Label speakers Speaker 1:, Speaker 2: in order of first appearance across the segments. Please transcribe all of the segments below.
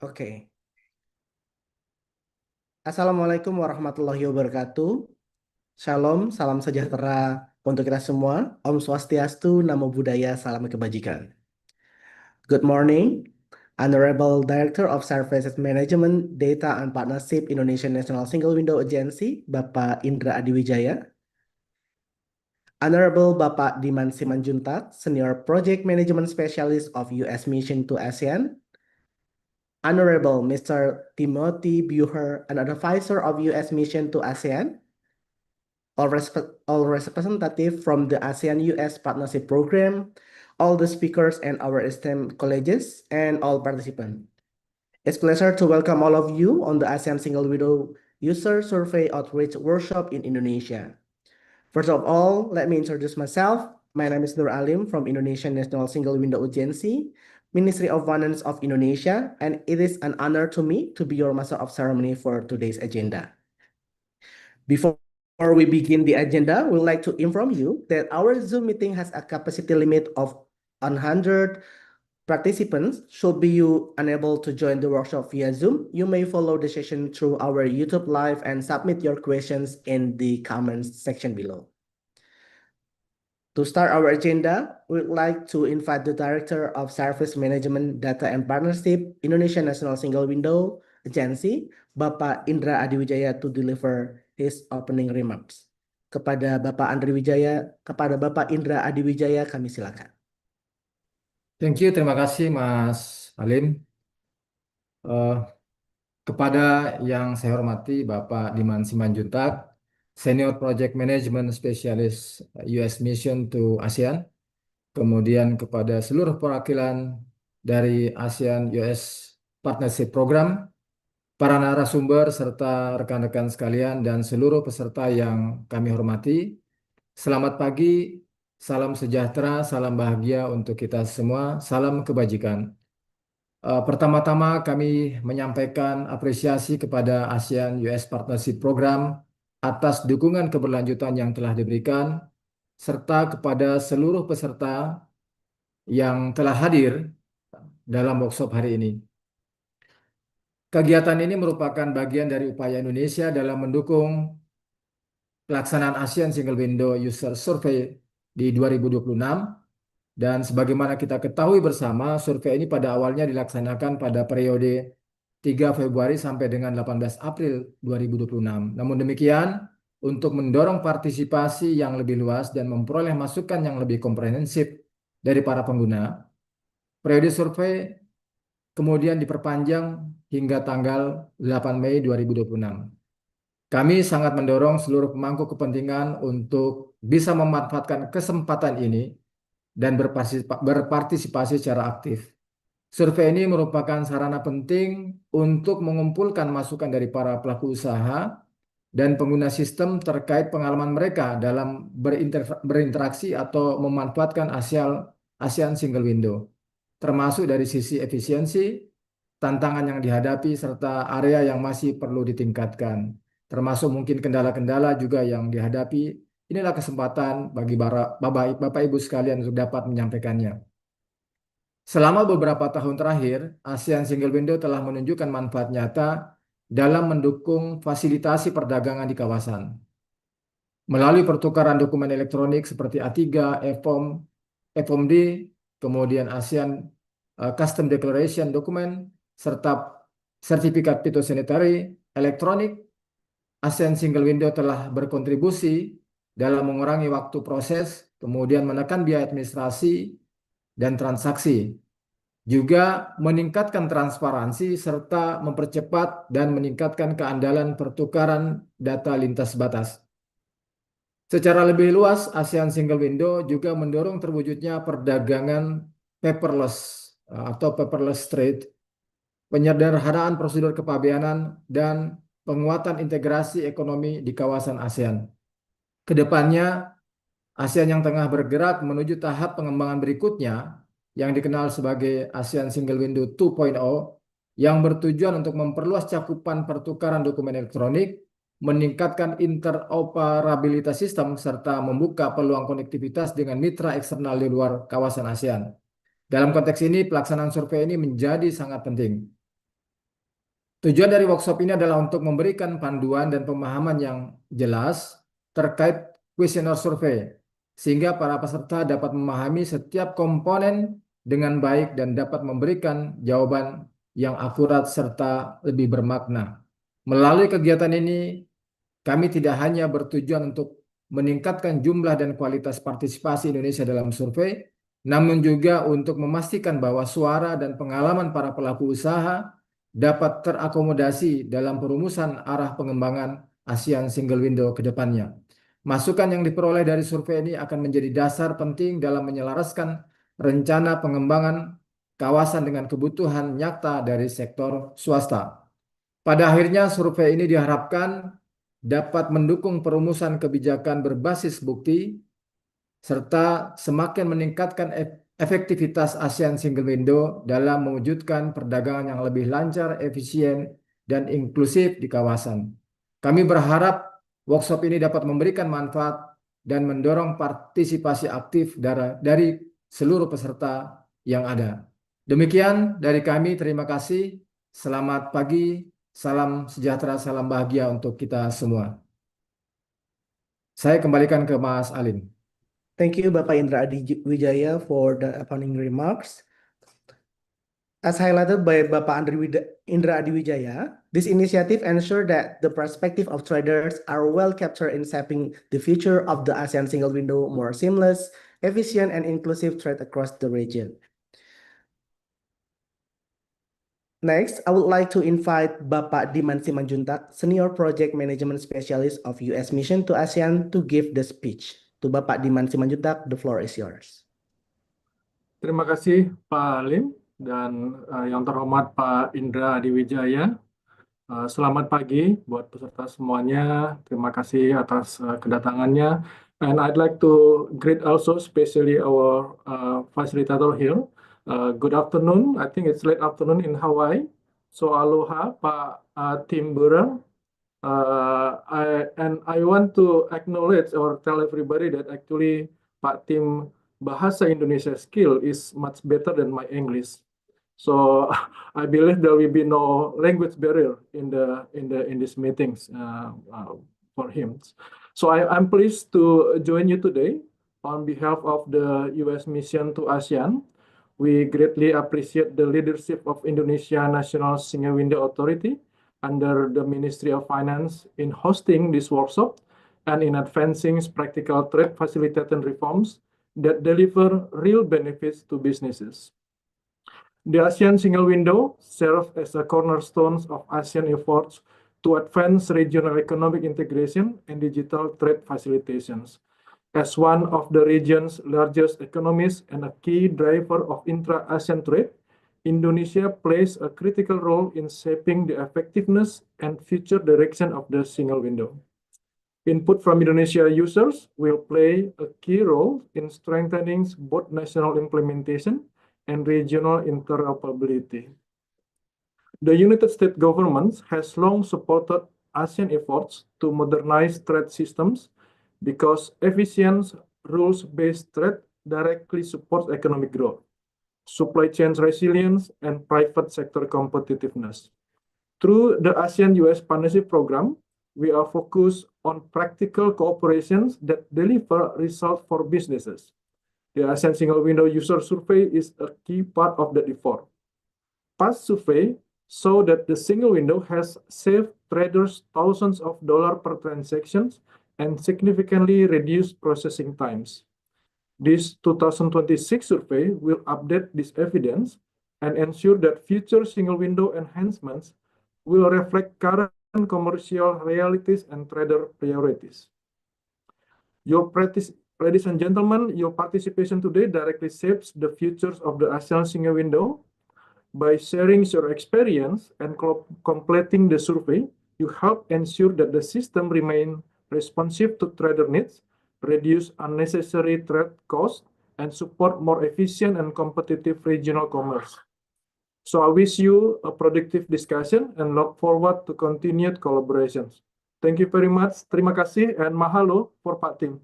Speaker 1: Oke. Assalamualaikum warahmatullahi wabarakatuh. Shalom, salam sejahtera untuk kita semua. Om Swastiastu, Namo Buddhaya, salam kebajikan. Good morning, Honorable Director of Services Management, Data and Partnership Indonesian National Single Window Agency, Bapak Indra Adiwijaya. Honorable Bapak Diman Simanjuntak, Senior Project Management Specialist of US Mission to ASEAN. Honorable Mr. Timothy Buher, an advisor of U.S. Mission to ASEAN, all representative from the ASEAN-US Partnership Program, all the speakers and our esteemed colleagues, and all participants. It's a pleasure to welcome all of you on the ASEAN Single Window User Survey Outreach Workshop in Indonesia. First of all, let me introduce myself. My name is Nur Alim from Indonesian National Single Window Agency, Ministry of Finance of Indonesia, and it is an honor to me to be your master of ceremony for today's agenda. Before we begin the agenda, we'd like to inform you that our Zoom meeting has a capacity limit of 100 participants. Should be you unable to join the workshop via Zoom, you may follow the session through our YouTube Live and submit your questions in the comments section below. To start our agenda, we'd like to invite the Director of Service Management, Data and Partnership, Indonesian National Single Window Agency, Bapak Indra Adiwijaya to deliver his opening remarks. Kepada Bapak Indra Adiwijaya, kami silakan.
Speaker 2: Thank you, terima kasih Mas Alim. Kepada yang saya hormati Bapak Diman Simanjuntak, Senior Project Management Specialist US Mission to ASEAN, kemudian kepada seluruh perwakilan dari ASEAN US Partnership Program, para narasumber serta rekan-rekan sekalian dan seluruh peserta yang kami hormati. Selamat pagi, salam sejahtera, salam bahagia untuk kita semua, salam kebajikan. Pertama-tama kami menyampaikan apresiasi kepada ASEAN US Partnership Program atas dukungan keberlanjutan yang telah diberikan, serta kepada seluruh peserta yang telah hadir dalam workshop hari ini. Kegiatan ini merupakan bagian dari upaya Indonesia dalam mendukung pelaksanaan ASEAN Single Window User Survey di 2026. Dan sebagaimana kita ketahui bersama, survei ini pada awalnya dilaksanakan pada periode 3 Februari sampai dengan 18 April 2026. Namun demikian, untuk mendorong partisipasi yang lebih luas dan memperoleh masukan yang lebih komprehensif dari para pengguna, periode survei kemudian diperpanjang hingga tanggal 8 Mei 2026. Kami sangat mendorong seluruh pemangku kepentingan untuk bisa memanfaatkan kesempatan ini dan berpartisipasi secara aktif. Survei ini merupakan sarana penting untuk mengumpulkan masukan dari para pelaku usaha dan pengguna sistem terkait pengalaman mereka dalam berinteraksi atau memanfaatkan ASEAN Single Window, termasuk dari sisi efisiensi, tantangan yang dihadapi, serta area yang masih perlu ditingkatkan, termasuk mungkin kendala-kendala juga yang dihadapi. Inilah kesempatan bagi Bapak Ibu sekalian untuk dapat menyampaikannya. Selama beberapa tahun terakhir, ASEAN Single Window telah menunjukkan manfaat nyata dalam mendukung fasilitasi perdagangan di kawasan. Melalui pertukaran dokumen elektronik seperti A3, e-form, FOMD, kemudian ASEAN Custom Declaration Document, serta sertifikat phytosanitary elektronik, ASEAN Single Window telah berkontribusi dalam mengurangi waktu proses, kemudian menekan biaya administrasi dan transaksi, juga meningkatkan transparansi serta mempercepat dan meningkatkan keandalan pertukaran data lintas batas. Secara lebih luas, ASEAN Single Window juga mendorong terwujudnya perdagangan paperless atau paperless trade, penyederhanaan prosedur kepabeanan, dan penguatan integrasi ekonomi di kawasan ASEAN. Kedepannya, ASEAN yang tengah bergerak menuju tahap pengembangan berikutnya yang dikenal sebagai ASEAN Single Window 2.0 yang bertujuan untuk memperluas cakupan pertukaran dokumen elektronik, meningkatkan interoperabilitas sistem, serta membuka peluang konektivitas dengan mitra eksternal di luar kawasan ASEAN. Dalam konteks ini, pelaksanaan survei ini menjadi sangat penting. Tujuan dari workshop ini adalah untuk memberikan panduan dan pemahaman yang jelas terkait kuesioner survei, sehingga para peserta dapat memahami setiap komponen dengan baik dan dapat memberikan jawaban yang akurat serta lebih bermakna. Melalui kegiatan ini, kami tidak hanya bertujuan untuk meningkatkan jumlah dan kualitas partisipasi Indonesia dalam survei, namun juga untuk memastikan bahwa suara dan pengalaman para pelaku usaha dapat terakomodasi dalam perumusan arah pengembangan ASEAN Single Window ke depannya. Masukan yang diperoleh dari survei ini akan menjadi dasar penting dalam menyelaraskan rencana pengembangan kawasan dengan kebutuhan nyata dari sektor swasta. Pada akhirnya, survei ini diharapkan dapat mendukung perumusan kebijakan berbasis bukti serta semakin meningkatkan efektivitas ASEAN Single Window dalam mewujudkan perdagangan yang lebih lancar, efisien, dan inklusif di kawasan. Kami berharap workshop ini dapat memberikan manfaat dan mendorong partisipasi aktif dari seluruh peserta yang ada. Demikian dari kami, terima kasih. Selamat pagi, salam sejahtera, salam bahagia untuk kita semua. Saya kembalikan ke Mas Alim.
Speaker 1: Thank you, Bapak Indra Adi Wijaya, for the opening remarks. As highlighted by Bapak Indra Adi Wijaya, this initiative ensures that the perspective of traders are well captured in shaping the future of the ASEAN Single Window more seamless, efficient, and inclusive trade across the region. Next, I would like to invite Bapak Diman Simanjuntak, Senior Project Management Specialist of US Mission to ASEAN, to give the speech. To Bapak Diman Simanjuntak, the floor is yours.
Speaker 3: Terima kasih Pak Alim dan yang terhormat Pak Indra Adiwijaya. Selamat pagi buat peserta semuanya. Terima kasih atas kedatangannya. And I'd like to greet also especially our facilitator here. Good afternoon. I think it's late afternoon in Hawaii. So aloha Pak Tim Burang. I want to acknowledge or tell everybody that actually Pak Tim Bahasa Indonesia skill is much better than my English. So I believe there will be no language barrier in these meetings for him. So I'm pleased to join you today on behalf of the U.S. Mission to ASEAN. We greatly appreciate the leadership of Indonesia National Single Window Authority under the Ministry of Finance in hosting this workshop and in advancing practical trade facilitating reforms that deliver real benefits to businesses. The ASEAN Single Window serves as a cornerstone of ASEAN efforts to advance regional economic integration and digital trade facilitations. As one of the region's largest economies and a key driver of intra-ASEAN trade, Indonesia plays a critical role in shaping the effectiveness and future direction of the single window. Input from Indonesia users will play a key role in strengthening both national implementation and regional interoperability. The United States government has long supported ASEAN efforts to modernize trade systems because efficient rules-based trade directly supports economic growth, supply chain resilience, and private sector competitiveness. Through the ASEAN-US Partnership Program, we are focused on practical cooperations that deliver results for businesses. The ASEAN Single Window User Survey is a key part of that effort. Past survey show that the single window has saved traders thousands of dollars per transactions and significantly reduced processing times. This 2026 survey will update this evidence and ensure that future single window enhancements will reflect current commercial realities and trader priorities. Ladies and gentlemen, your participation today directly shapes the futures of the ASEAN Single Window. By sharing your experience and completing the survey, you help ensure that the system remains responsive to trader needs, reduce unnecessary trade costs, and support more efficient and competitive regional commerce. So I wish you a productive discussion and look forward to continued collaborations. Thank you very much. Terima kasih and mahalo for Pak Tim.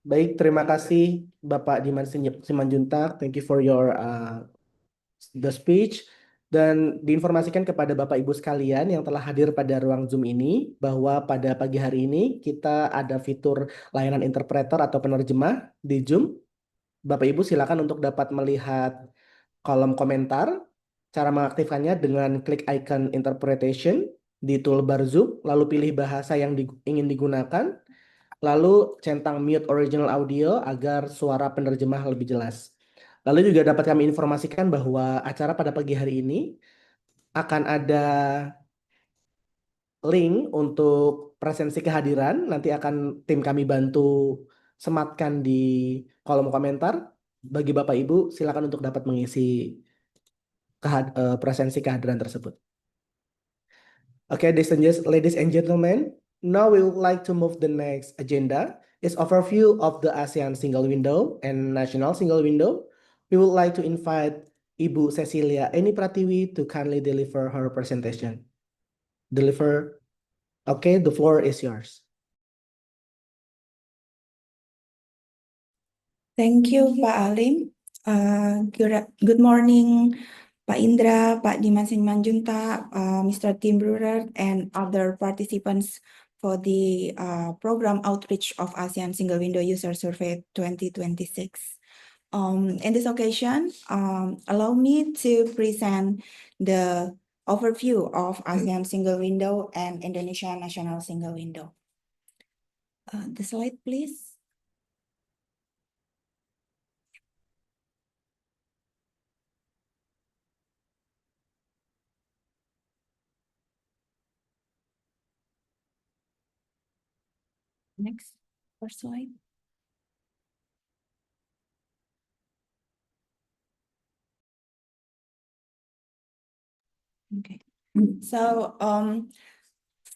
Speaker 1: Baik, terima kasih Bapak Diman Simanjuntak. Thank you for your the speech. Dan diinformasikan kepada Bapak Ibu sekalian yang telah hadir pada ruang Zoom ini bahwa pada pagi hari ini kita ada fitur layanan interpreter atau penerjemah di Zoom. Bapak Ibu silakan untuk dapat melihat kolom komentar. Cara mengaktifkannya dengan klik icon interpretation di toolbar Zoom, lalu pilih bahasa yang ingin digunakan, lalu centang mute original audio agar suara penerjemah lebih jelas. Lalu juga dapat kami informasikan bahwa acara pada pagi hari ini akan ada link untuk presensi kehadiran. Nanti akan tim kami bantu sematkan di kolom komentar. Bagi Bapak Ibu, silakan untuk dapat mengisi presensi kehadiran tersebut. Okay, ladies and gentlemen, now we would like to move the next agenda is overview of the ASEAN Single Window and National Single Window. We would like to invite Ibu Cecilia Eni Pratiwi to kindly deliver her presentation. Okay, the floor is yours.
Speaker 4: Thank you, Pak Alim. Good morning, Pak Indra, Pak Diman Simanjuntak, Mr. Tim Brewer, and other participants for the program outreach of ASEAN Single Window User Survey 2026. In this occasion, allow me to present the overview of ASEAN Single Window and Indonesia National Single Window. The slide, please. Next, first slide. Okay. So,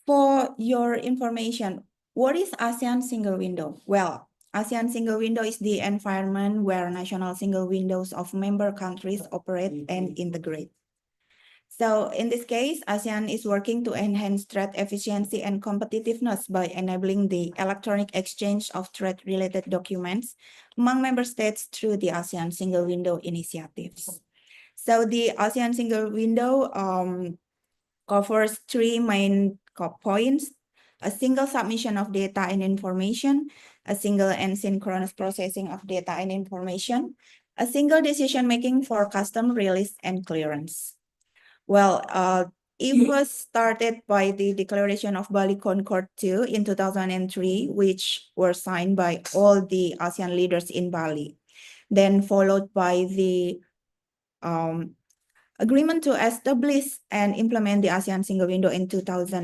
Speaker 4: for your information, what is ASEAN Single Window? Well, ASEAN Single Window is the environment where national single windows of member countries operate and integrate. So in this case, ASEAN is working to enhance trade efficiency and competitiveness by enabling the electronic exchange of trade-related documents among member states through the ASEAN Single Window initiatives. So the ASEAN Single Window covers three main points: a single submission of data and information, a single and synchronous processing of data and information, a single decision-making for custom release and clearance. Well, it was started by the Declaration of Bali Concord II in 2003, which were signed by all the ASEAN leaders in Bali. Then followed by the agreement to establish and implement the ASEAN Single Window in 2005.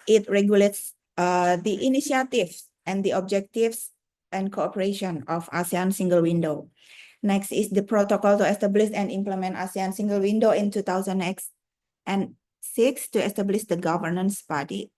Speaker 4: It regulates the initiatives and the objectives and cooperation of ASEAN Single Window. Next is the protocol to establish and implement ASEAN Single Window in 2006 to establish the governance body.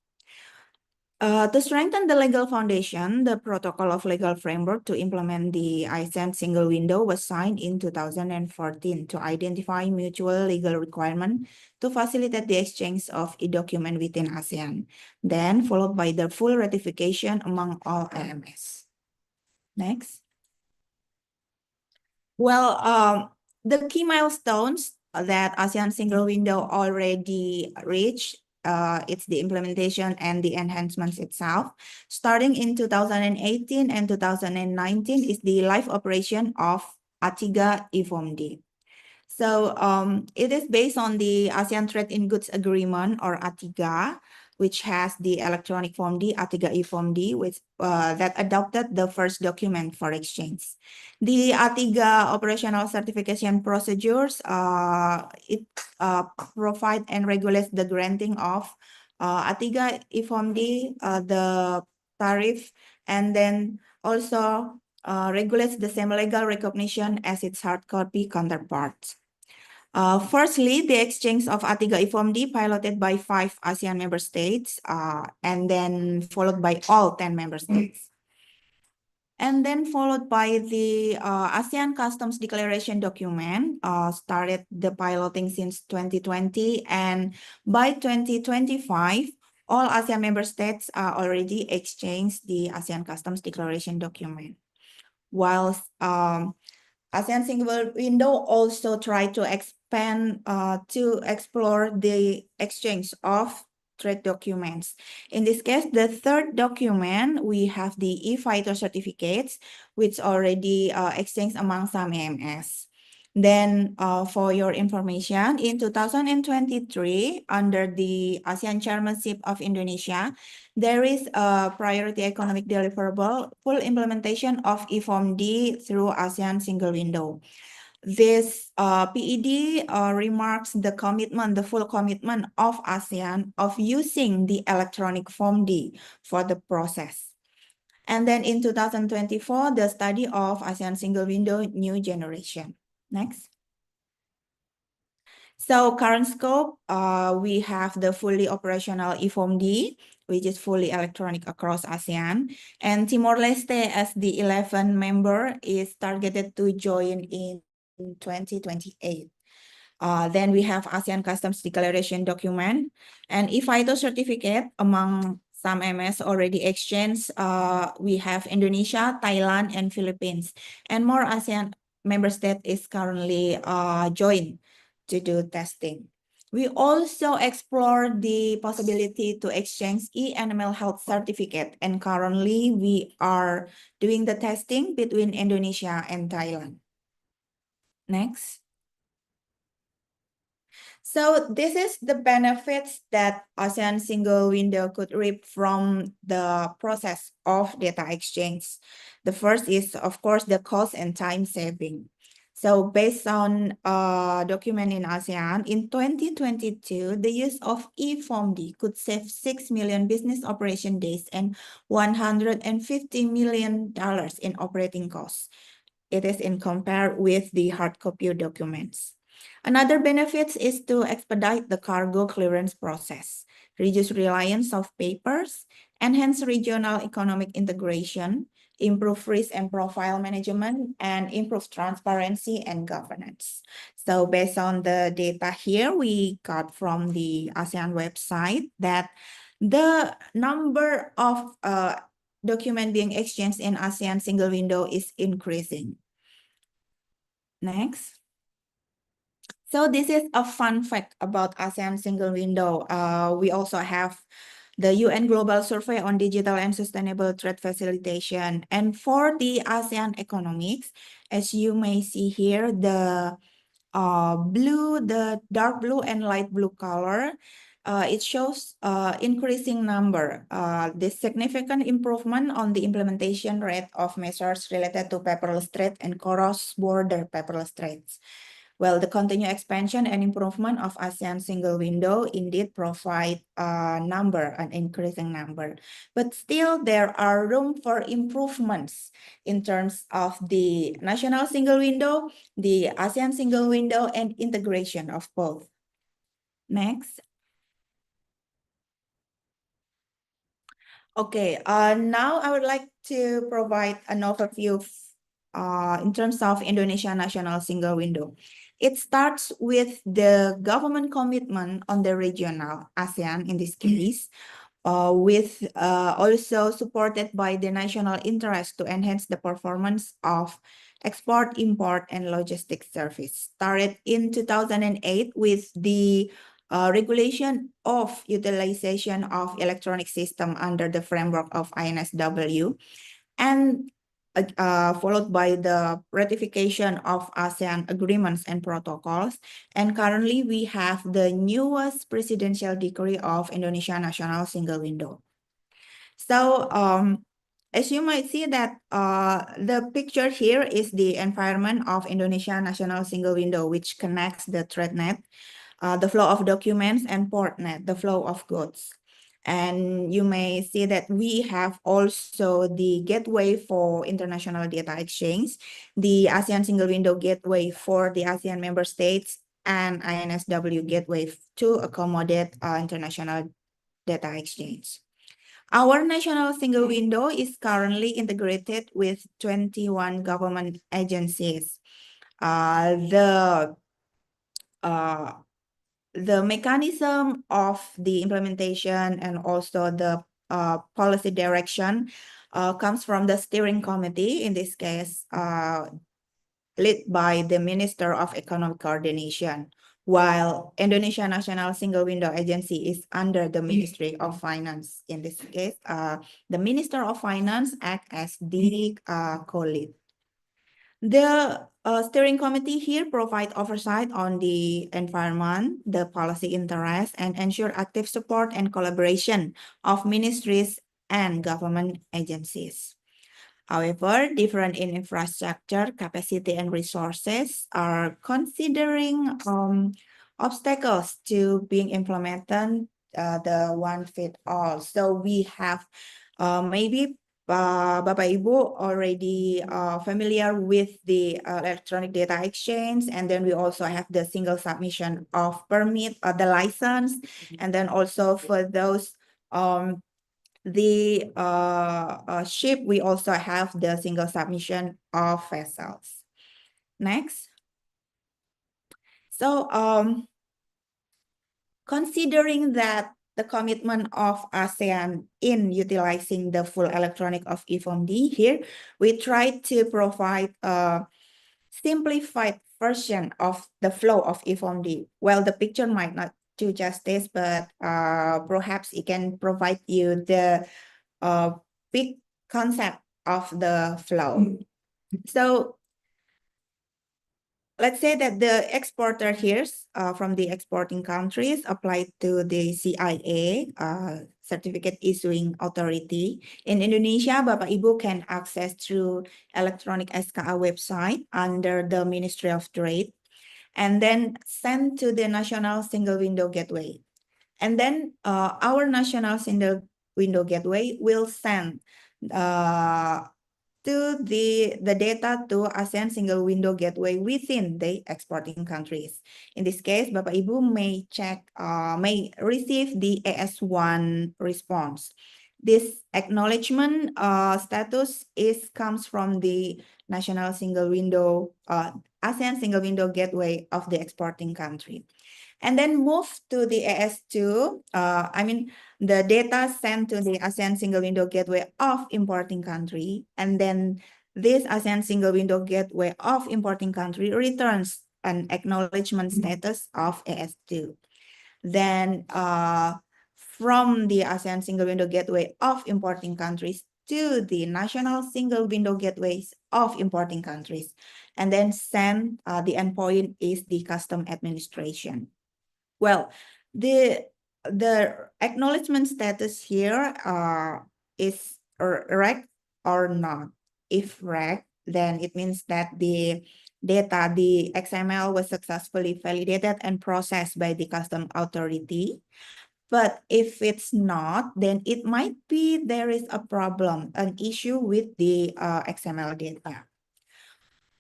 Speaker 4: To strengthen the legal foundation, the protocol of legal framework to implement the ASEAN Single Window was signed in 2014 to identify mutual legal requirement to facilitate the exchange of e-document within ASEAN, then followed by the full ratification among all LMS. Next. Well, the key milestones that ASEAN Single Window already reached, it's the implementation and the enhancements itself. Starting in 2018 and 2019 is the live operation of A3 e-Form-D. So it is based on the ASEAN Trade in Goods Agreement, or A3, which has the electronic Form D, A3 e-Form-D, which that adopted the first document for exchange. The A3 operational certification procedures, it provide and regulates the granting of A3 e-Form-D, the tariff, and then also regulates the same legal recognition as its hard copy counterparts. Firstly, the exchange of A3 e-Form-D piloted by 5 ASEAN member states, and then followed by all 10 member states. And then followed by the ASEAN Customs Declaration document, started the piloting since 2020, and by 2025, all ASEAN member states already exchanged the ASEAN Customs Declaration document. Whilst ASEAN Single Window also tried to expand to explore the exchange of trade documents. In this case, the third document, we have the e-Phyto certificates, which already exchanged among some AMS. Then for your information, in 2023, under the ASEAN Chairmanship of Indonesia, there is a priority economic deliverable full implementation of e-Form D through ASEAN Single Window. This PED remarks the commitment, the full commitment of ASEAN of using the electronic Form D for the process. And then in 2024, the study of ASEAN Single Window New Generation. Next. So current scope, we have the fully operational e-Form D, which is fully electronic across ASEAN. And Timor-Leste, as the 11th member, is targeted to join in 2028. Then we have ASEAN Customs Declaration document and e-Phyto certificate among some MS already exchanged. We have Indonesia, Thailand, and Philippines. And more ASEAN member state is currently joined to do testing. We also explore the possibility to exchange e-animal health certificate, and currently we are doing the testing between Indonesia and Thailand. Next. So this is the benefits that ASEAN Single Window could reap from the process of data exchange. The first is, of course, the cost and time saving. So based on a document in ASEAN, in 2022, the use of e-Form D could save 6 million business operation days and $150 million in operating costs. It is in compare with the hard copy documents. Another benefit is to expedite the cargo clearance process, reduce reliance of papers, enhance regional economic integration, improve risk and profile management, and improve transparency and governance. So based on the data here, we got from the ASEAN website that the number of document being exchanged in ASEAN Single Window is increasing. Next. So this is a fun fact about ASEAN Single Window. We also have the UN Global Survey on Digital and Sustainable Trade Facilitation. And for the ASEAN economics, as you may see here, the dark blue and light blue color, it shows increasing number. The significant improvement on the implementation rate of measures related to paperless trade and cross-border paperless trades. Well, the continued expansion and improvement of ASEAN Single Window indeed provide an increasing number. But still, there are room for improvements in terms of the national single window, the ASEAN Single Window, and integration of both. Next. Okay, now I would like to provide an overview in terms of Indonesia National Single Window. It starts with the government commitment on the regional ASEAN in this case, with also supported by the national interest to enhance the performance of export, import, and logistics service. Started in 2008 with the regulation of utilization of electronic system under the framework of INSW, and followed by the ratification of ASEAN agreements and protocols. And currently we have the newest presidential decree of Indonesia National Single Window. So as you might see that the picture here is the environment of Indonesia National Single Window, which connects the TradeNet, the flow of documents, and PortNet, the flow of goods. And you may see that we have also the gateway for international data exchange, the ASEAN Single Window gateway for the ASEAN member states, and INSW gateway to accommodate international data exchange. Our national single window is currently integrated with 21 government agencies. The the mechanism of the implementation and also the policy direction comes from the steering committee, in this case, led by the Minister of Economic Coordination, while Indonesia National Single Window Agency is under the Ministry of Finance. In this case, the Minister of Finance acts as the co-lead. The steering committee here provide oversight on the environment, the policy interest, and ensure active support and collaboration of ministries and government agencies. However, different in infrastructure, capacity, and resources are considering obstacles to being implemented the one fit all. So we have maybe Bapak Ibu already familiar with the electronic data exchange, and then we also have the single submission of permit, the license, and then also for those the ship, we also have the single submission of vessels. Next. So considering that the commitment of ASEAN in utilizing the full electronic of e-Form-D, here we try to provide a simplified version of the flow of e-Form-D. Well, the picture might not do justice, but perhaps it can provide you the big concept of the flow. So let's say that the exporter here from the exporting countries applied to the CIA, Certificate Issuing Authority. In Indonesia, Bapak Ibu can access through electronic SKA website under the Ministry of Trade, and then send to the National Single Window Gateway. And then our National Single Window Gateway will send to the data to ASEAN Single Window Gateway within the exporting countries. In this case, Bapak Ibu may may receive the AS1 response. This acknowledgement status comes from the National Single Window, ASEAN Single Window Gateway of the exporting country. And then move to the AS2, the data sent to the ASEAN Single Window Gateway of importing country, and then this ASEAN Single Window Gateway of importing country returns an acknowledgement status of AS2. Then from the ASEAN Single Window Gateway of importing countries to the National Single Window Gateways of importing countries, and then send the endpoint is the custom administration. Well, the acknowledgement status here is rec or not. If rec, then it means that the data, the XML was successfully validated and processed by the custom authority. But if it's not, then it might be there is a problem, an issue with the XML data.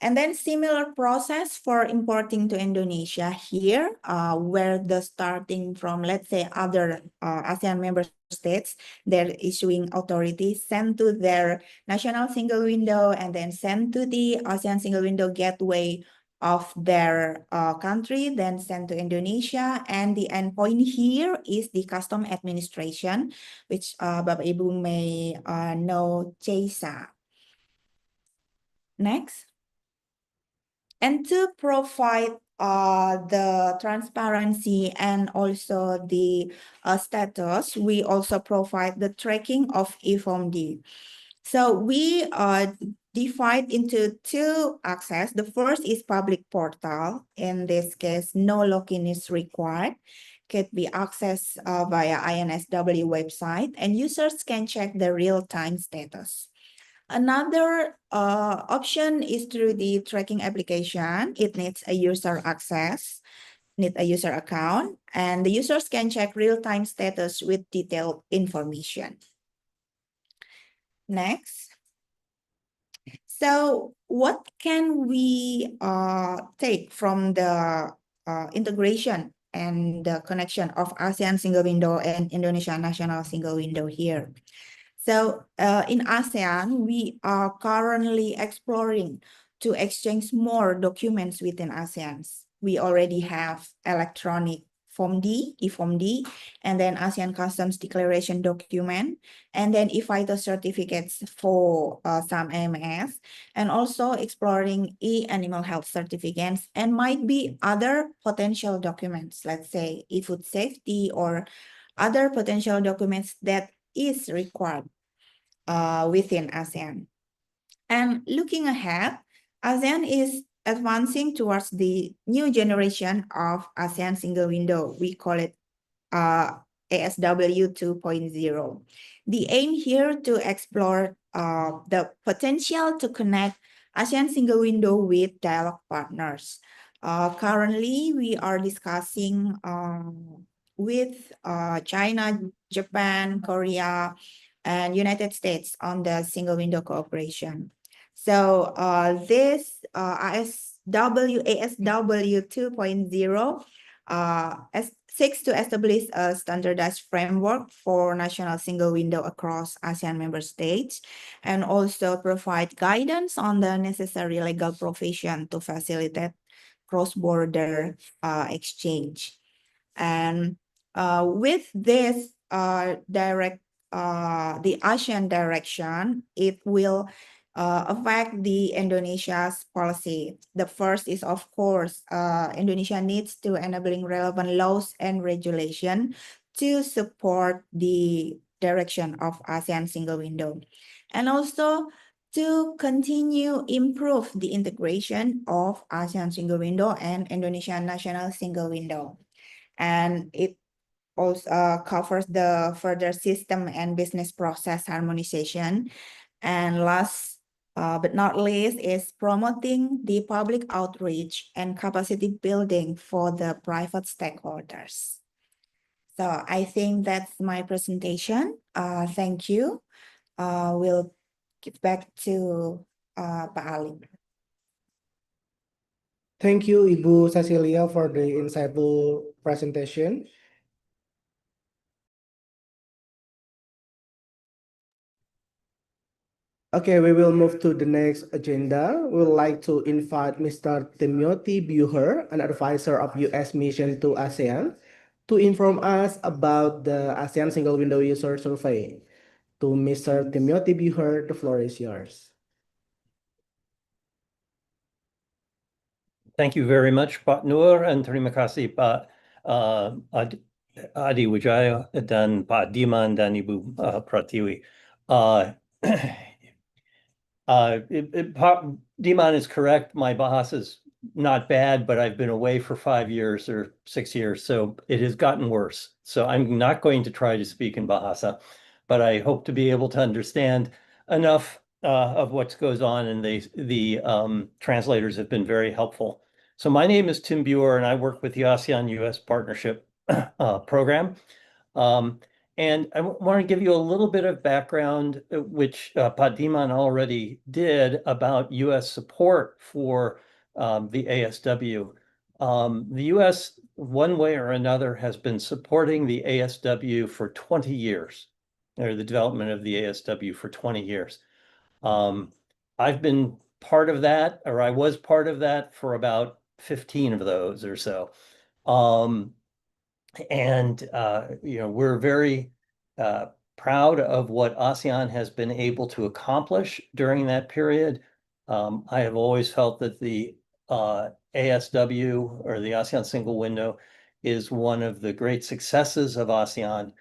Speaker 4: And then similar process for importing to Indonesia here, where the starting from, let's say, other ASEAN member states, their issuing authorities send to their National Single Window and then send to the ASEAN Single Window Gateway of their country, then send to Indonesia. And the endpoint here is the custom administration, which Bapak Ibu may know CESA. Next. And to provide the transparency and also the status, we also provide the tracking of e-Form-D. So we divide into two access. The first is public portal. In this case, no login is required. Can be accessed via INSW website, and users can check the real-time status. Another option is through the tracking application. It needs a user access, need a user account, and the users can check real-time status with detailed information. Next. So what can we take from the integration and the connection of ASEAN Single Window and Indonesia National Single Window here? So in ASEAN, we are currently exploring to exchange more documents within ASEAN. We already have electronic Form D, e-Form D, and then ASEAN Customs Declaration document, and then e-Phyto certificates for some AMS, and also exploring e-animal health certificates, and might be other potential documents, let's say e-food safety or other potential documents that is required within ASEAN. And looking ahead, ASEAN is advancing towards the new generation of ASEAN Single Window. We call it ASW 2.0. The aim here to explore the potential to connect ASEAN Single Window with dialogue partners. Currently, we are discussing with China, Japan, Korea, and United States on the single window cooperation. So this ASW 2.0 seeks to establish a standardized framework for national single window across ASEAN member states, and also provide guidance on the necessary legal provision to facilitate cross-border exchange. And with this the ASEAN direction, it will affect the Indonesia's policy. The first is, of course, Indonesia needs to enabling relevant laws and regulation to support the direction of ASEAN Single Window. And also to continue improve the integration of ASEAN Single Window and Indonesia National Single Window. And it also covers the further system and business process harmonization. And last but not least is promoting the public outreach and capacity building for the private stakeholders. So I think that's my presentation. Thank you. We'll get back to Pak Ali.
Speaker 1: Thank you, Ibu Cecilia, for the insightful presentation. Okay, we will move to the next agenda. We would like to invite Mr. Timothy Buher, an advisor of U.S. Mission to ASEAN, to inform us about the ASEAN Single Window User Survey. To Mr. Timothy Buher, the floor is yours.
Speaker 5: Thank you very much, Pak Nur, and terima kasih Pak Adi Wijaya dan Pak Diman dan Ibu Pratiwi. Pak Diman is correct. My Bahasa is not bad, but I've been away for 5 years or 6 years, so it has gotten worse. So I'm not going to try to speak in Bahasa, but I hope to be able to understand enough of what goes on, and the translators have been very helpful. So my name is Tim Buer, and I work with the ASEAN-US Partnership Program. And I want to give you a little bit of background, which Pak Diman already did, about U.S. support for the ASW. The U.S., one way or another, has been supporting the ASW for 20 years, or the development of the ASW for 20 years. I've been part of that, or I was part of that for about 15 of those or so. We're very proud of what ASEAN has been able to accomplish during that period. I have always felt that the ASW, or the ASEAN Single Window, is one of the great successes of ASEAN,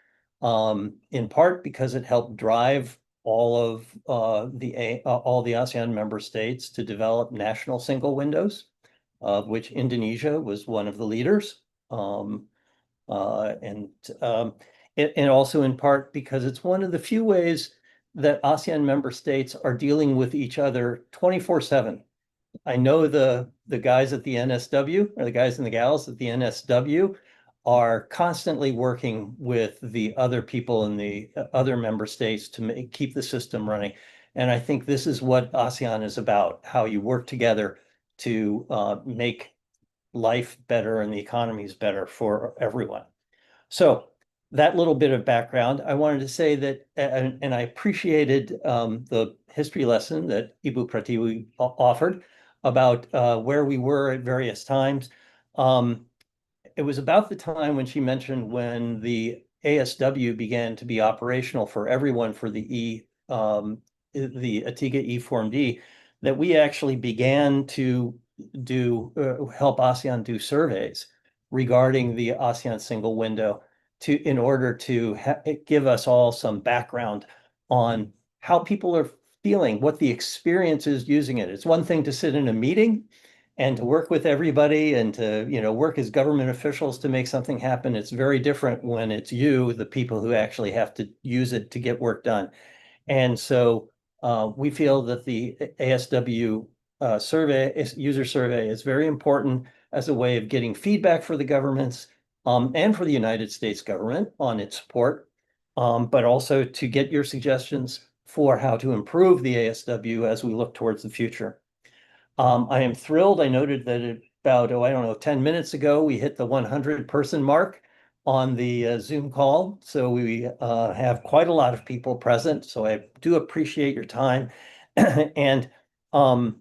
Speaker 5: in part because it helped drive all of all the ASEAN member states to develop national single windows, of which Indonesia was one of the leaders. And also in part because it's one of the few ways that ASEAN member states are dealing with each other 24/7. I know the guys at the NSW, or the guys and the gals at the NSW, are constantly working with the other people in the other member states to keep the system running. And I think this is what ASEAN is about, how you work together to make life better and the economies better for everyone. So that little bit of background, I wanted to say that, and I appreciated the history lesson that Ibu Pratiwi offered about where we were at various times. it was about the time when she mentioned when the ASW began to be operational for everyone for the ATIGA e-Form D, that we actually began to help ASEAN do surveys regarding the ASEAN Single Window in order to give us all some background on how people are feeling, what the experience is using it. It's one thing to sit in a meeting and to work with everybody and to, work as government officials to make something happen. It's very different when it's you, the people who actually have to use it to get work done. And so we feel that the ASW user survey is very important as a way of getting feedback for the governments and for the United States government on its support, but also to get your suggestions for how to improve the ASW as we look towards the future. I am thrilled. I noted that about, 10 minutes ago, we hit the 100-person mark on the Zoom call. So we have quite a lot of people present. So I do appreciate your time. And I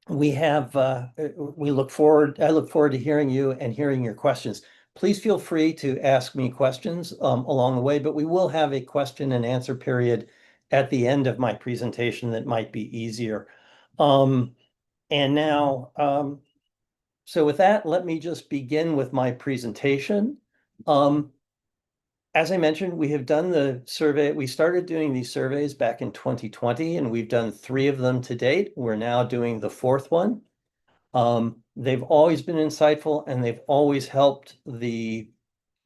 Speaker 5: look forward to hearing you and hearing your questions. Please feel free to ask me questions along the way, but we will have a question and answer period at the end of my presentation that might be easier. And now, so with that, let me just begin with my presentation. As I mentioned, we have done the survey. We started doing these surveys back in 2020, and we've done 3 of them to date. We're now doing the 4th one. They've always been insightful, and they've always helped the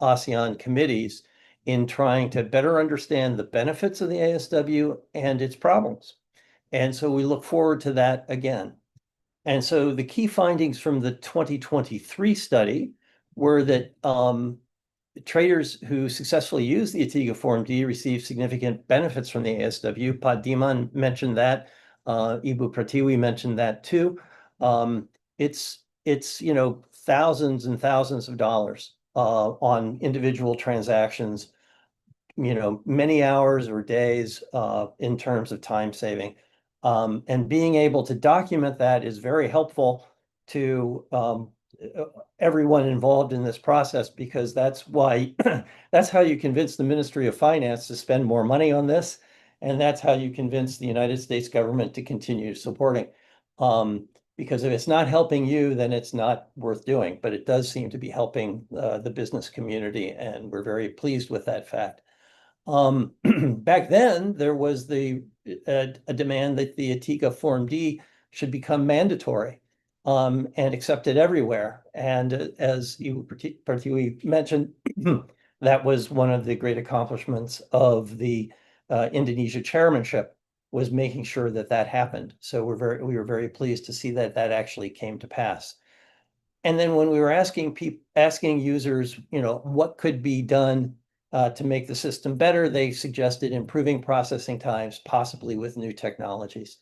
Speaker 5: ASEAN committees in trying to better understand the benefits of the ASW and its problems. And so we look forward to that again. And so the key findings from the 2023 study were that traders who successfully used the ATIGA Form D received significant benefits from the ASW. Pak Diman mentioned that. Ibu Pratiwi mentioned that too. It's thousands and thousands of dollars on individual transactions, many hours or days in terms of time saving. And being able to document that is very helpful to everyone involved in this process, because that's how you convince the Ministry of Finance to spend more money on this. And that's how you convince the United States government to continue supporting. Because if it's not helping you, then it's not worth doing. But it does seem to be helping the business community, and we're very pleased with that fact. Back then, there was a demand that the ATIGA Form D should become mandatory and accepted everywhere. And as you particularly mentioned, that was one of the great accomplishments of the Indonesia chairmanship, was making sure that that happened. So we were very pleased to see that that actually came to pass. And then when we were asking users, what could be done to make the system better, they suggested improving processing times, possibly with new technologies.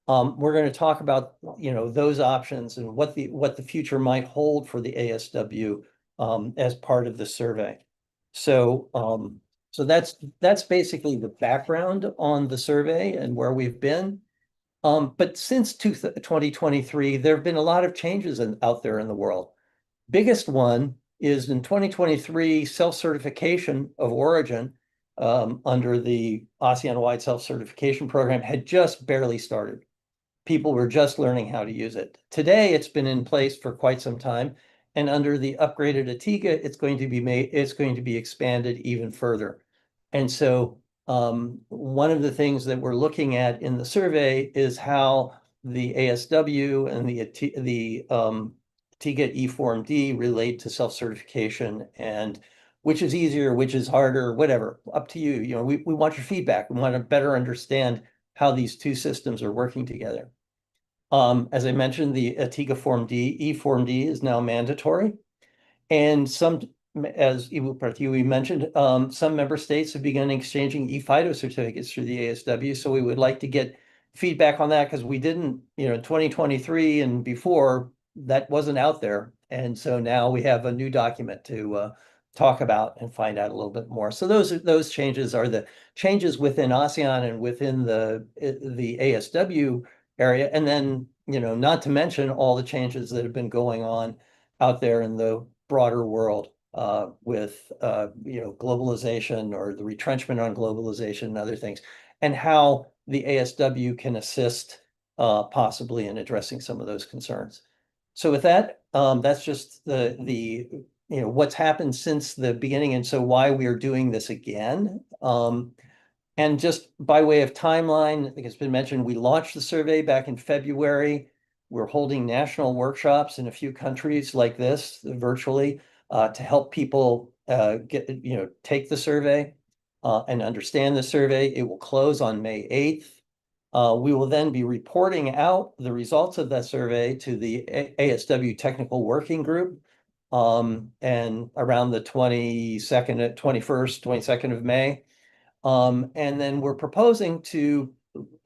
Speaker 5: We're going to talk about those options and what the future might hold for the ASW as part of the survey. So that's basically the background on the survey and where we've been. But since 2023, there have been a lot of changes out there in the world. Biggest one is in 2023, self-certification of origin under the ASEAN-wide self-certification program had just barely started. People were just learning how to use it. Today, it's been in place for quite some time, and under the upgraded ATIGA, it's going to be expanded even further. And so one of the things that we're looking at in the survey is how the ASW and the ATIGA e-Form D relate to self-certification, and which is easier, which is harder, whatever, up to you. We want your feedback. We want to better understand how these two systems are working together. As I mentioned, the ATIGA Form D, e-Form D is now mandatory. And as Ibu Pratiwi mentioned, some member states have begun exchanging e-Phyto certificates through the ASW. So we would like to get feedback on that, because we didn't, 2023 and before, that wasn't out there. And so now we have a new document to talk about and find out a little bit more. So those changes are the changes within ASEAN and within the ASW area. And then, not to mention all the changes that have been going on out there in the broader world with globalization or the retrenchment on globalization and other things, and how the ASW can assist possibly in addressing some of those concerns. So with that, that's just the what's happened since the beginning, and so why we are doing this again. And just by way of timeline, I think it's been mentioned, we launched the survey back in February. We're holding national workshops in a few countries like this virtually to help people take the survey and understand the survey. It will close on May 8th. We will then be reporting out the results of that survey to the ASW Technical Working Group and around the 21st, 22nd of May. And then we're proposing to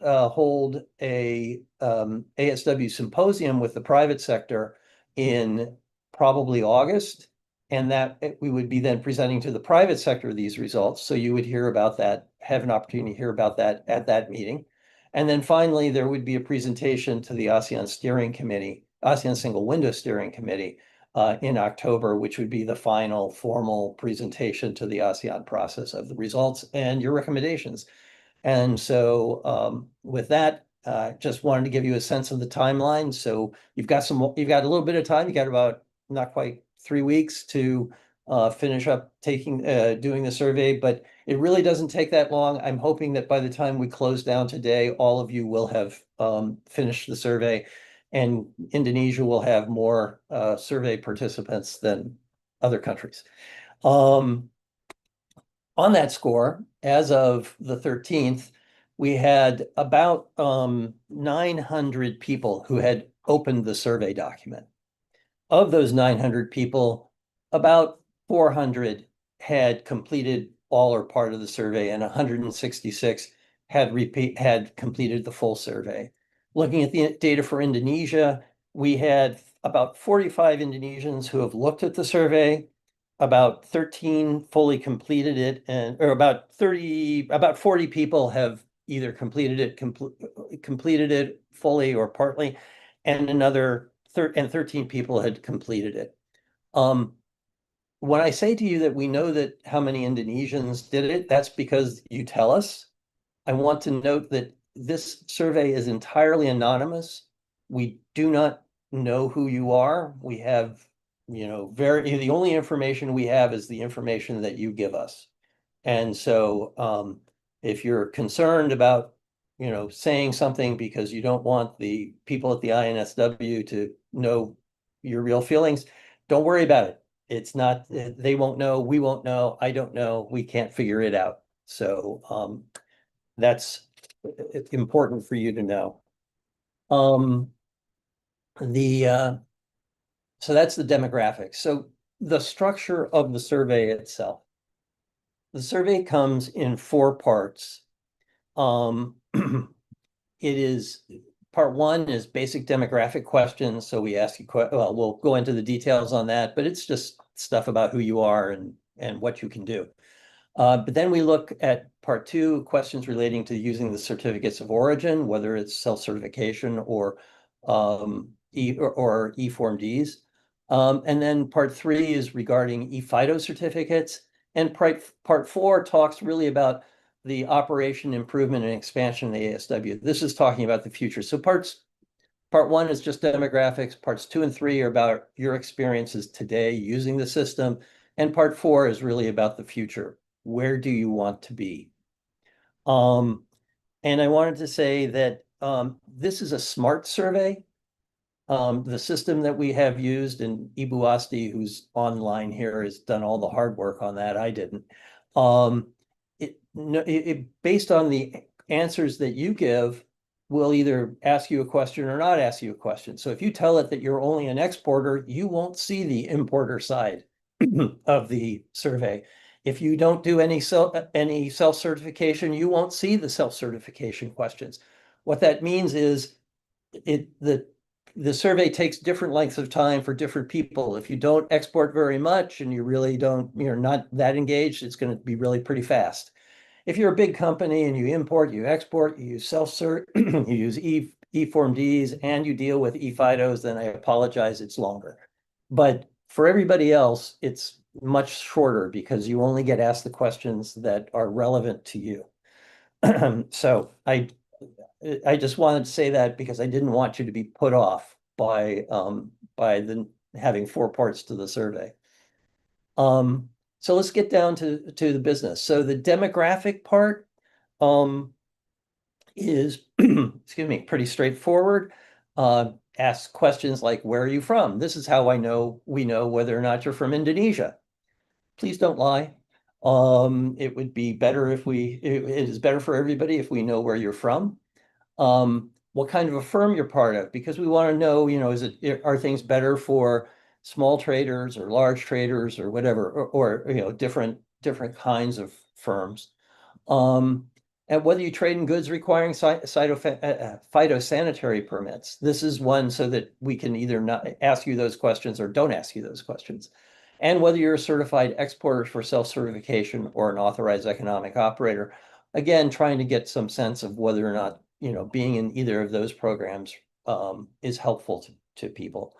Speaker 5: hold a ASW symposium with the private sector in probably August, and that we would be then presenting to the private sector these results. So you would hear about that, have an opportunity to hear about that at that meeting. And then finally, there would be a presentation to the ASEAN Steering Committee, ASEAN Single Window Steering Committee in October, which would be the final formal presentation to the ASEAN process of the results and your recommendations. And so with that, just wanted to give you a sense of the timeline. So you've got a little bit of time. You got about not quite 3 weeks to finish up doing the survey, but it really doesn't take that long. I'm hoping that by the time we close down today, all of you will have finished the survey, and Indonesia will have more survey participants than other countries. On that score, as of the 13th, we had about 900 people who had opened the survey document. Of those 900 people, about 400 had completed all or part of the survey, and 166 had completed the full survey. Looking at the data for Indonesia, we had about 45 Indonesians who have looked at the survey, about 13 fully completed it, or about 40 people have either completed it fully or partly, and another 13 people had completed it. When I say to you that we know that how many Indonesians did it, that's because you tell us. I want to note that this survey is entirely anonymous. We do not know who you are. We have, the only information we have is the information that you give us. And so if you're concerned about, saying something because you don't want the people at the INSW to know your real feelings, don't worry about it. It's not, they won't know, we won't know, I don't know, we can't figure it out. So that's important for you to know. So that's the demographics. So the structure of the survey itself. The survey comes in 4 parts. Part 1 is basic demographic questions. So we ask you, well, we'll go into the details on that, but it's just stuff about who you are and what you can do. But then we look at part 2, questions relating to using the certificates of origin, whether it's self-certification or e-Form Ds. And then part 3 is regarding e-Phyto certificates. And part 4 talks really about the operation, improvement, and expansion of the ASW. This is talking about the future. So part 1 is just demographics. Parts 2 and 3 are about your experiences today using the system. And part 4 is really about the future. Where do you want to be? And I wanted to say that this is a smart survey. The system that we have used, and Ibu Asti, who's online here, has done all the hard work on that. I didn't. Based on the answers that you give, will either ask you a question or not ask you a question. So if you tell it that you're only an exporter, you won't see the importer side of the survey. If you don't do any self-certification, you won't see the self-certification questions. What that means is the survey takes different lengths of time for different people. If you don't export very much and you're not that engaged, it's going to be really pretty fast. If you're a big company and you import, you export, you use self-cert, you use e-Form Ds, and you deal with e-Phytos, then I apologize, it's longer. But For everybody else, it's much shorter because you only get asked the questions that are relevant to you. So I just wanted to say that because I didn't want you to be put off by the having 4 parts to the survey. So let's get down to the business. So the demographic part is excuse me, pretty straightforward. Ask questions like, where are you from? This is how we know whether or not you're from Indonesia. Please don't lie. It would be better if it is better for everybody if we know where you're from. What kind of a firm you're part of, because we want to know, are things better for small traders or large traders or whatever, or different kinds of firms. And whether you trade in goods requiring phytosanitary permits. This is one so that we can either not ask you those questions or don't ask you those questions. And whether you're a certified exporter for self-certification or an authorized economic operator. Again, trying to get some sense of whether or not, being in either of those programs is helpful to people.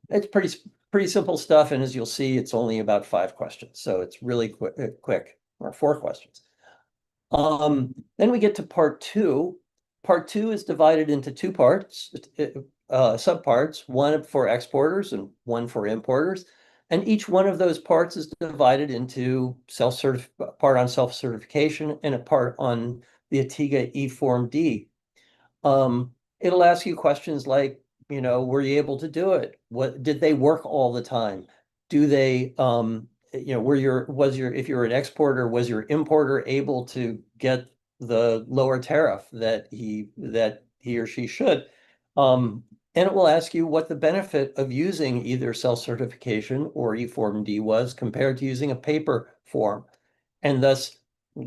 Speaker 5: It's pretty simple stuff. And as you'll see, it's only about 5 questions. So it's really quick, or 4 questions. Then we get to part 2. Part 2 is divided into 2 parts, subparts, one for exporters and one for importers. And each one of those parts is divided into part on self-certification and a part on the ATIGA e-Form D. It'll ask you questions like, were you able to do it? What did they work all the time? Do they, if you're an exporter, was your importer able to get the lower tariff that he or she should? And it will ask you what the benefit of using either self-certification or e-Form D was compared to using a paper form, and thus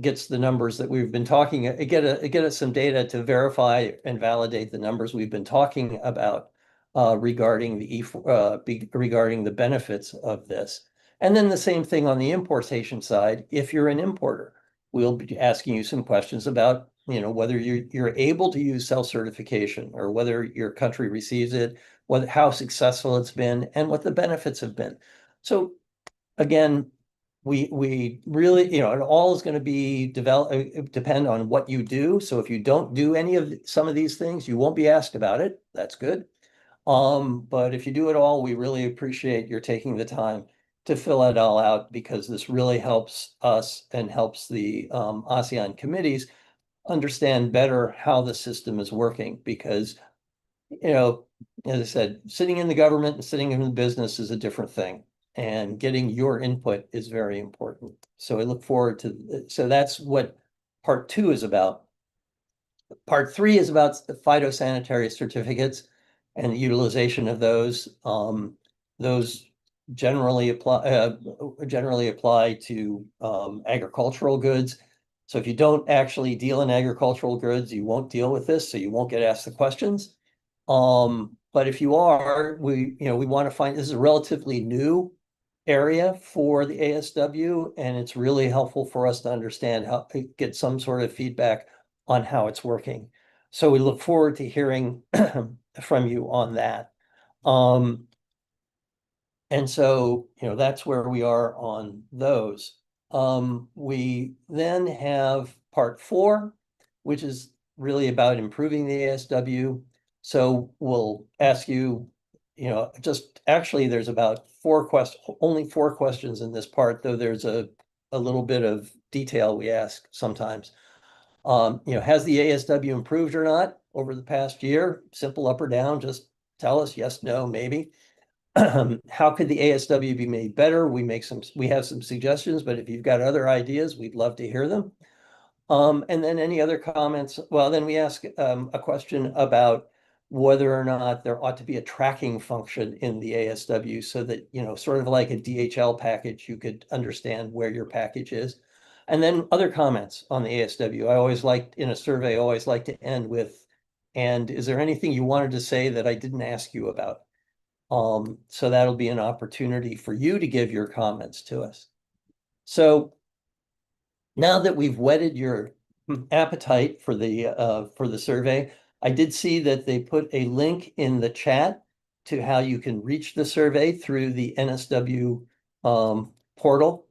Speaker 5: gets the numbers that we've been talking, get us some data to verify and validate the numbers we've been talking about regarding the benefits of this. And then the same thing on the importation side. If you're an importer, we'll be asking you some questions about, whether you're able to use self-certification or whether your country receives it, how successful it's been, and what the benefits have been. So again, we really, it all is going to be depend on what you do. So if you don't do some of these things, you won't be asked about it. That's good. But if you do it all, we really appreciate your taking the time to fill it all out, because this really helps us and helps the ASEAN committees understand better how the system is working. Because, as I said, sitting in the government and sitting in the business is a different thing, and getting your input is very important. So I look forward to, so that's what part 2 is about. Part 3 is about the phytosanitary certificates and the utilization of those. Those generally apply to agricultural goods. So if you don't actually deal in agricultural goods, you won't deal with this, so you won't get asked the questions. But if you are, we want to find, this is a relatively new area for the ASW, and it's really helpful for us to understand how to get some sort of feedback on how it's working. So we look forward to hearing from you on that. And so, that's where we are on those. We then have part 4, which is really about improving the ASW. So we'll ask you, just actually there's about 4 questions, only 4 questions in this part, though there's a little bit of detail we ask sometimes. Has the ASW improved or not over the past year? Simple up or down, just tell us yes, no, maybe. How could the ASW be made better? We have some suggestions, but if you've got other ideas, we'd love to hear them. And then any other comments? Well, then we ask a question about whether or not there ought to be a tracking function in the ASW, so that, sort of like a DHL package, you could understand where your package is. And then other comments on the ASW. In a survey, I always like to end with, and is there anything you wanted to say that I didn't ask you about? So that'll be an opportunity for you to give your comments to us. So now that we've whetted your appetite for the survey, I did see that they put a link in the chat to how you can reach the survey through the NSW portal.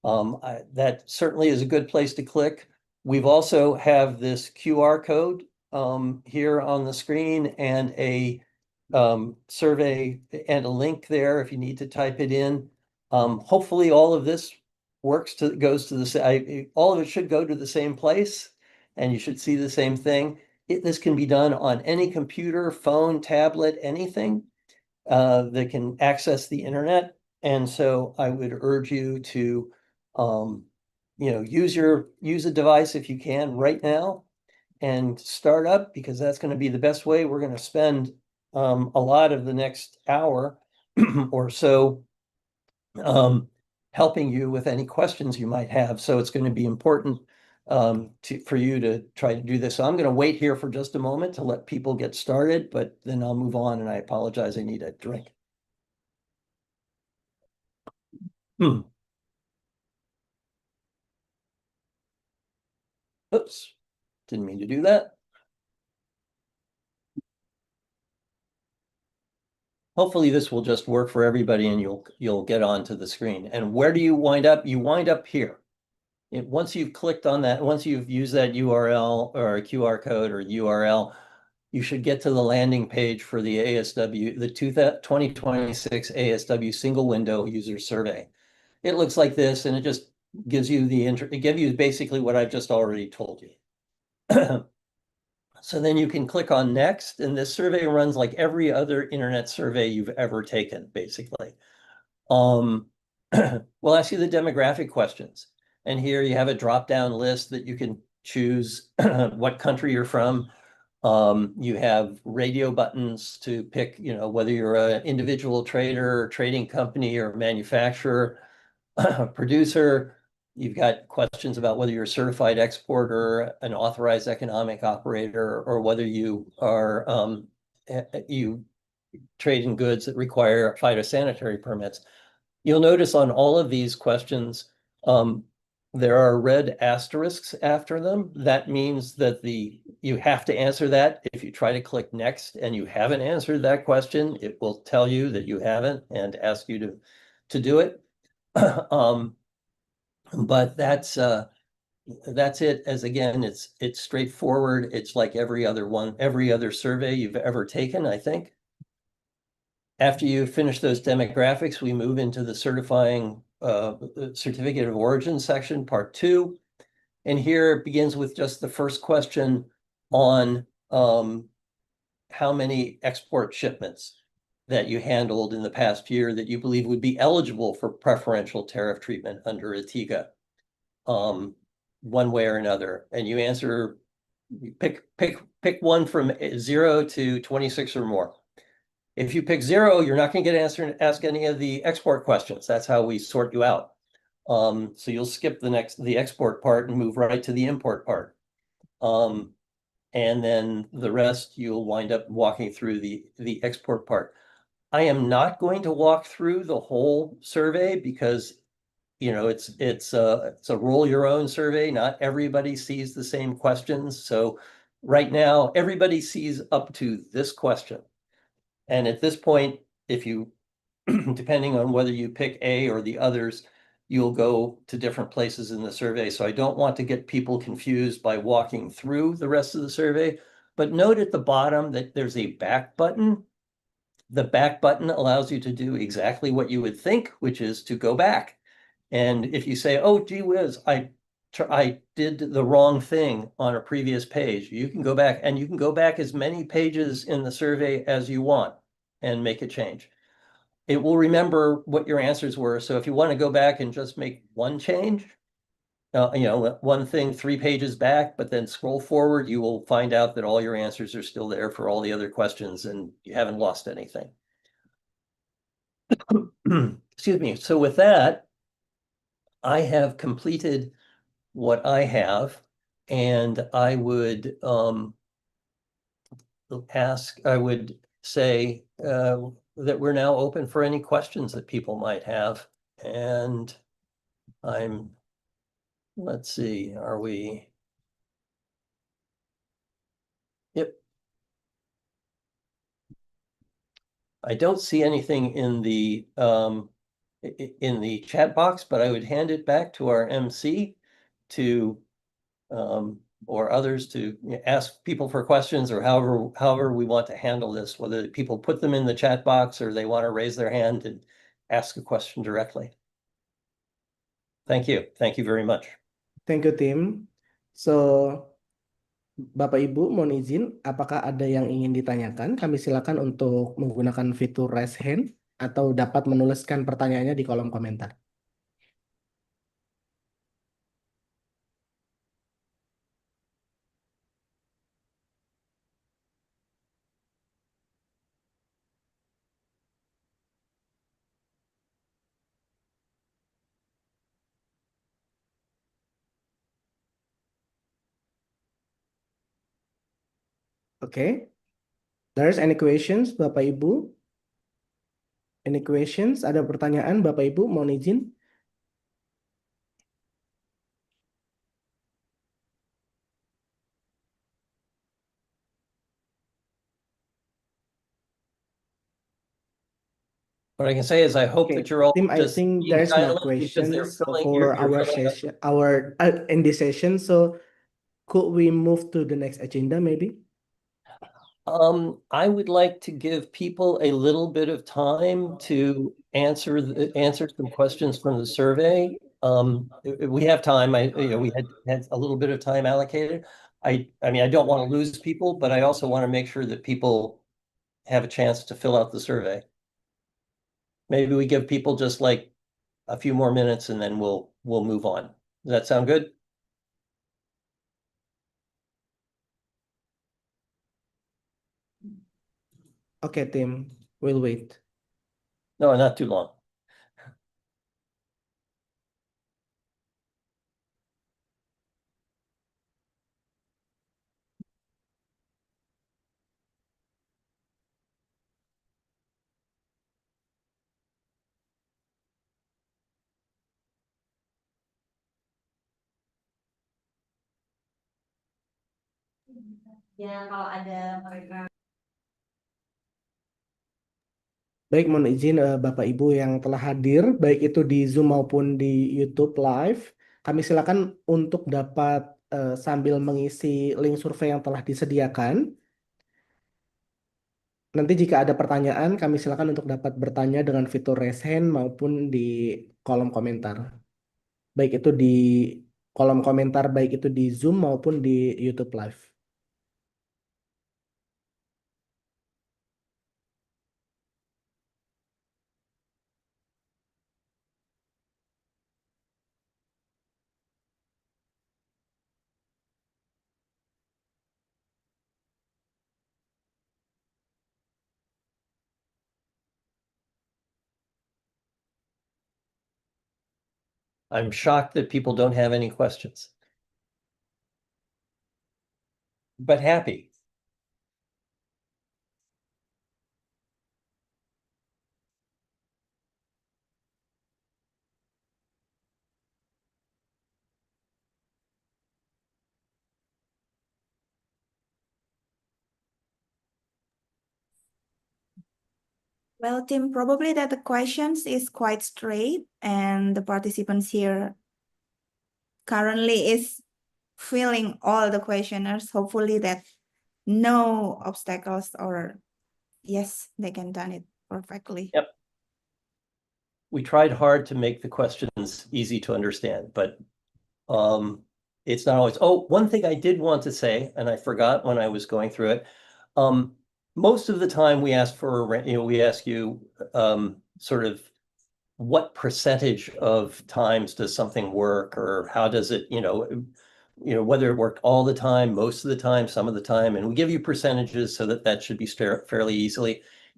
Speaker 5: That certainly is a good place to click. We've also have this QR code here on the screen and a survey and a link there if you need to type it in. Hopefully all of this goes to the all of it should go to the same place, and you should see the same thing. This can be done on any computer, phone, tablet, anything that can access the internet. And so I would urge you to use a device if you can right now and start up, because that's going to be the best way. We're going to spend a lot of the next hour or so helping you with any questions you might have. So it's going to be important for you to try to do this. So I'm going to wait here for just a moment to let people get started, but then I'll move on, and I apologize, I need a drink. Oops, didn't mean to do that. Hopefully this will just work for everybody and you'll get onto the screen. And where do you wind up? You wind up here. Once you've clicked on that, once you've used that URL or a QR code or URL, you should get to the landing page for the ASW, the 2026 ASW Single Window Users Survey. It looks like this, and it just gives you basically what I've just already told you. So then you can click on next, and this survey runs like every other internet survey you've ever taken, basically. We'll ask you the demographic questions. And here you have a drop-down list that you can choose what country you're from. You have radio buttons to pick, whether you're an individual trader, or trading company, or manufacturer, producer. You've got questions about whether you're a certified exporter, an authorized economic operator, or whether you are you trade in goods that require phytosanitary permits. You'll notice on all of these questions, there are red asterisks after them. That means that you have to answer that. If you try to click next and you haven't answered that question, it will tell you that you haven't and ask you to do it. But that's it. As again, it's straightforward. It's like every other survey you've ever taken, I think. After you finish those demographics, we move into the certifying certificate of origin section, part 2. And here it begins with just the first question on how many export shipments that you handled in the past year that you believe would be eligible for preferential tariff treatment under ATIGA, one way or another. And you answer, you pick one from 0 to 26 or more. If you pick 0, you're not going to get ask any of the export questions. That's how we sort you out. So you'll skip the export part and move right to the import part. And then the rest, you'll wind up walking through the export part. I am not going to walk through the whole survey because, it's a roll your own survey. Not everybody sees the same questions. So right now, everybody sees up to this question. And at this point, if you, depending on whether you pick A or the others, you'll go to different places in the survey. So I don't want to get people confused by walking through the rest of the survey. But note at the bottom that there's a back button. The back button allows you to do exactly what you would think, which is to go back. And if you say, oh, gee whiz, I did the wrong thing on a previous page, you can go back, and you can go back as many pages in the survey as you want and make a change. It will remember what your answers were. So if you want to go back and just make one change, one thing 3 pages back, but then scroll forward, you will find out that all your answers are still there for all the other questions and you haven't lost anything. Excuse me. So with that, I have completed what I have, and I would say that we're now open for any questions that people might have. And let's see, are we? Yep. I don't see anything in the chat box, but I would hand it back to our MC to or others to ask people for questions, or however we want to handle this, whether people put them in the chat box or they want to raise their hand and ask a question directly. Thank you. Thank you very much.
Speaker 1: Thank you, Tim. So, Bapak Ibu mohon izin, apakah ada yang ingin ditanyakan? Kami silakan untuk menggunakan fitur raise hand atau dapat menuliskan pertanyaannya di kolom komentar. Okay. There's any questions, Bapak Ibu? Any questions? Ada pertanyaan, Bapak Ibu? Mohon izin.
Speaker 5: What I can say is I hope
Speaker 1: Okay,
Speaker 5: that you're all
Speaker 1: Tim, I
Speaker 5: just
Speaker 1: think
Speaker 5: being
Speaker 1: there's no
Speaker 5: silent because they're
Speaker 1: questions
Speaker 5: filling
Speaker 1: for
Speaker 5: you're
Speaker 1: our
Speaker 5: filling up.
Speaker 1: session, in this session. So, could we move to the next agenda, maybe?
Speaker 5: I would like to give people a little bit of time to answer some questions from the survey. If we have time. We had a little bit of time allocated. I mean, I don't want to lose people, but I also want to make sure that people have a chance to fill out the survey. Maybe we give people just like a few more minutes and then we'll move on. Does that sound good?
Speaker 1: Okay, Tim, we'll wait.
Speaker 5: No, not too long.
Speaker 4: Ya, kalau ada mereka.
Speaker 1: Baik, mohon izin Bapak Ibu yang telah hadir, baik itu di Zoom maupun di YouTube Live. Kami silakan untuk dapat sambil mengisi link survei yang telah disediakan. Nanti jika ada pertanyaan, kami silakan untuk dapat bertanya dengan fitur raise hand maupun di kolom komentar. Baik itu di kolom komentar, baik itu di Zoom maupun di YouTube Live.
Speaker 5: I'm shocked that people don't have any questions, but happy.
Speaker 4: Well, Tim, probably that the questions is quite straight and the participants here currently is filling all the questionnaires. Hopefully that no obstacles or yes, they can done it perfectly.
Speaker 5: Yep. We tried hard to make the questions easy to understand, but it's not always. Oh, one thing I did want to say, and I forgot when I was going through it. Most of the time we ask we ask you sort of what percentage of times does something work, or how does it, whether it worked all the time, most of the time, some of the time, and we give you percentages so that should be fairly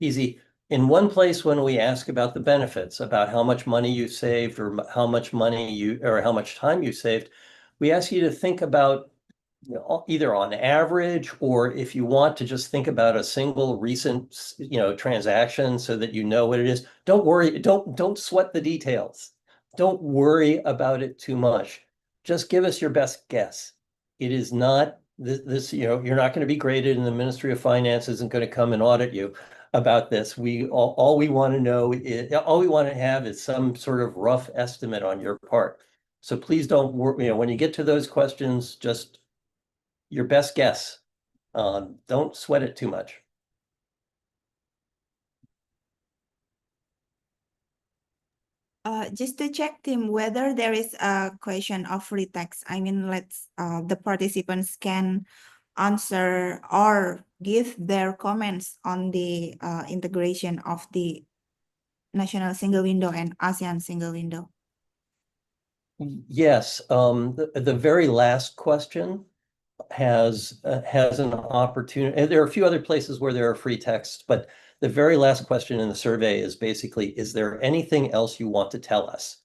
Speaker 5: easy. In one place, when we ask about the benefits, about how much money you saved or how much money or how much time you saved, we ask you to think about either on average, or if you want to just think about a single recent, transaction so that you know what it is. Don't worry, don't sweat the details. Don't worry about it too much. Just give us your best guess. It is not this, you're not going to be graded, and the Ministry of Finance isn't going to come and audit you. about this. All we want to know is, all we want to have is some sort of rough estimate on your part. So please don't worry, when you get to those questions, just your best guess. Don't sweat it too much.
Speaker 4: Just to check, Tim, whether there is a question of free text. I mean, the participants can answer or give their comments on the integration of the National Single Window and ASEAN Single Window.
Speaker 5: Yes, the very last question has an opportunity. And there are a few other places where there are free texts, but the very last question in the survey is basically, is there anything else you want to tell us?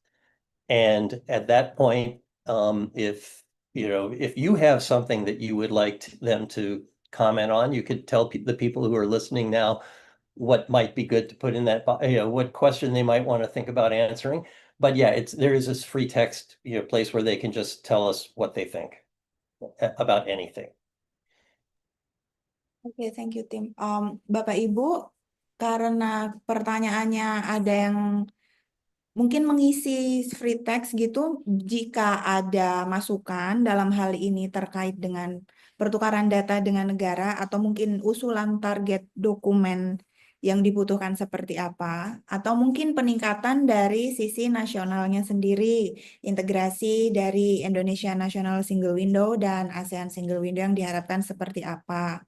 Speaker 5: And at that point, if you have something that you would like them to comment on, you could tell the people who are listening now what might be good to put in that, what question they might want to think about answering. But yeah, there is this free text, place where they can just tell us what they think about anything.
Speaker 4: Oke, thank you, Tim. Bapak Ibu, karena pertanyaannya ada yang mungkin mengisi free text gitu, jika ada masukan dalam hal ini terkait dengan pertukaran data dengan negara atau mungkin usulan target dokumen yang dibutuhkan seperti apa, atau mungkin peningkatan dari sisi nasionalnya sendiri, integrasi dari Indonesia National Single Window dan ASEAN Single Window yang diharapkan seperti apa.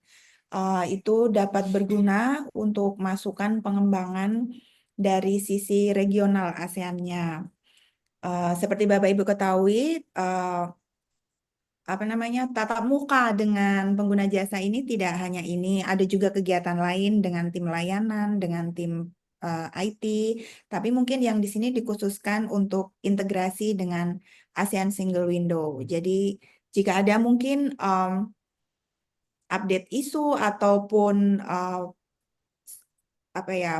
Speaker 4: Itu dapat berguna untuk masukan pengembangan dari sisi regional ASEAN-nya. Seperti Bapak Ibu ketahui, tatap muka dengan pengguna jasa ini tidak hanya ini, ada juga kegiatan lain dengan tim layanan, dengan tim IT, tapi mungkin yang di sini dikhususkan untuk integrasi dengan ASEAN Single Window. Jadi jika ada mungkin update isu ataupun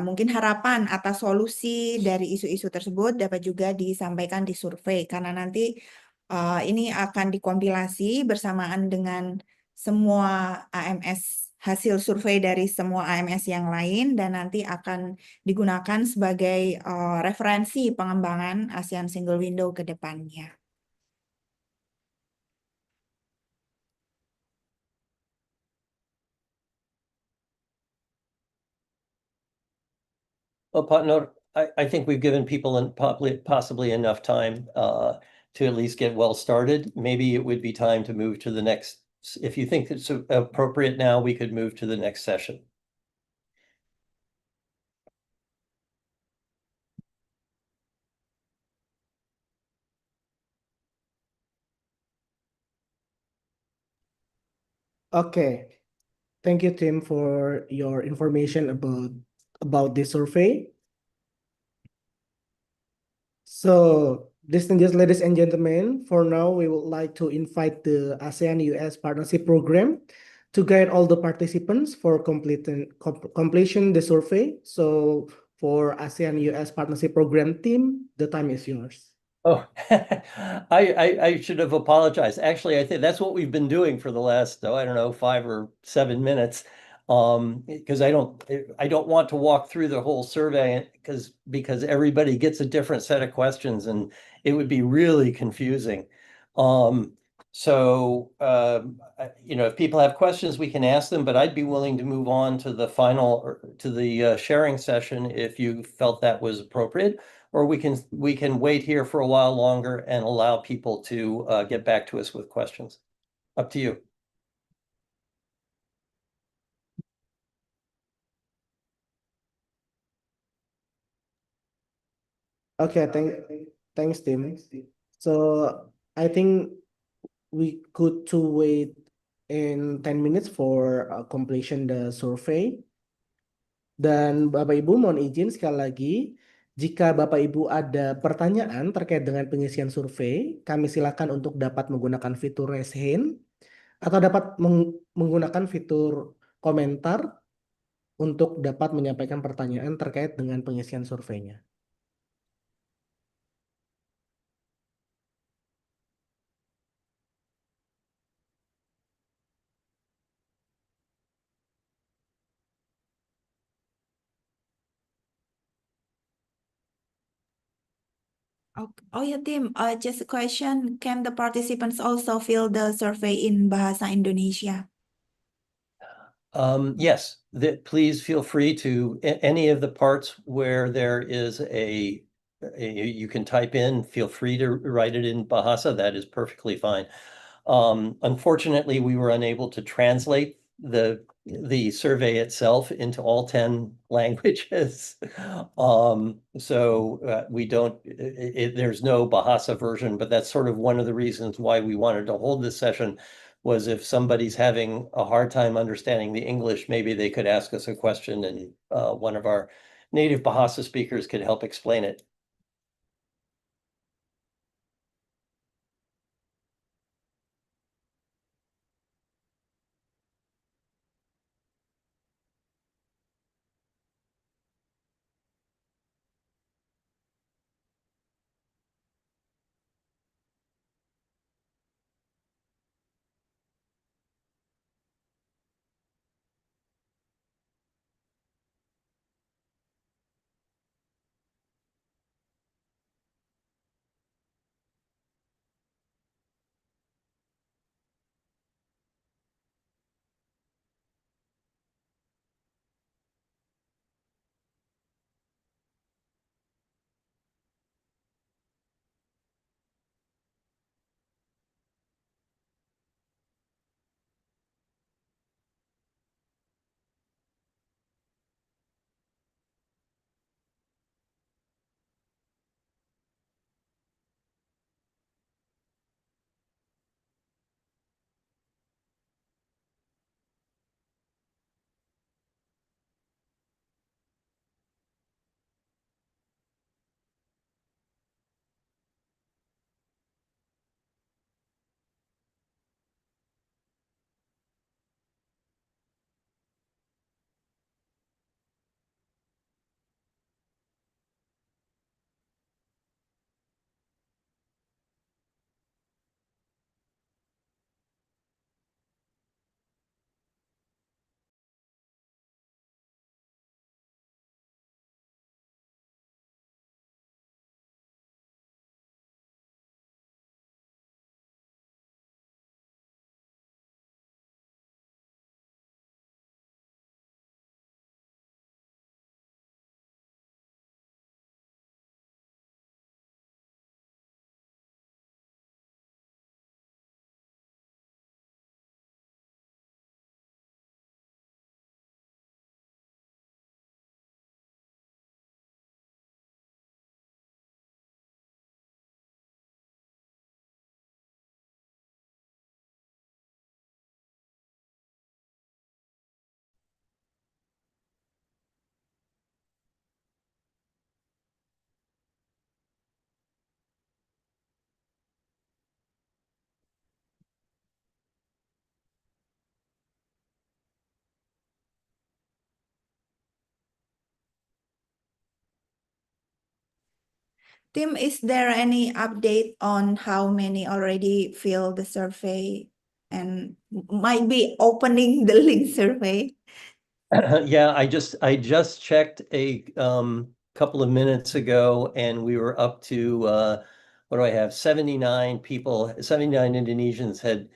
Speaker 4: mungkin harapan atas solusi dari isu-isu tersebut dapat juga disampaikan di survei, karena nanti ini akan dikompilasi bersamaan dengan semua AMS, hasil survei dari semua AMS yang lain, dan nanti akan digunakan sebagai referensi pengembangan ASEAN Single Window ke depannya.
Speaker 5: Well, partner, I think we've given people possibly enough time to at least get well started. Maybe it would be time to move to the next. If you think it's appropriate now, we could move to the next session.
Speaker 1: Okay. Thank you, Tim, for your information about this survey. So, distinguished ladies and gentlemen, for now, we would like to invite the ASEAN-US Partnership Program to guide all the participants for completion the survey. So, for ASEAN-US Partnership Program team, the time is yours.
Speaker 5: Oh, I should have apologized. Actually, I think that's what we've been doing for the last, I don't know, 5 or 7 minutes. Because I don't want to walk through the whole survey because everybody gets a different set of questions and it would be really confusing. So if people have questions, we can ask them, but I'd be willing to move on to the final or to the sharing session if you felt that was appropriate, or we can wait here for a while longer and allow people to get back to us with questions. Up to you.
Speaker 1: Okay, thanks, Tim. So I think we could to wait in 10 minutes for completion the survey. Dan Bapak Ibu mohon izin sekali lagi, jika Bapak Ibu ada pertanyaan terkait dengan pengisian survei, kami silakan untuk dapat menggunakan fitur raise hand atau dapat menggunakan fitur komentar untuk dapat menyampaikan pertanyaan terkait dengan pengisian surveinya.
Speaker 4: Oh yeah, Tim, just a question. Can the participants also fill the survey in Bahasa Indonesia?
Speaker 5: Yes, please feel free to any of the parts where there is you can type in, feel free to write it in Bahasa. That is perfectly fine. Unfortunately, we were unable to translate the survey itself into all 10 languages. So we don't, there's no Bahasa version, but that's sort of one of the reasons why we wanted to hold this session was if somebody's having a hard time understanding the English, maybe they could ask us a question and one of our native Bahasa speakers could help explain it.
Speaker 4: Tim, is there any update on how many already filled the survey and might be opening the link survey?
Speaker 5: Yeah, I just checked a couple of minutes ago and we were up to what do I have? 79 people, 79 Indonesians had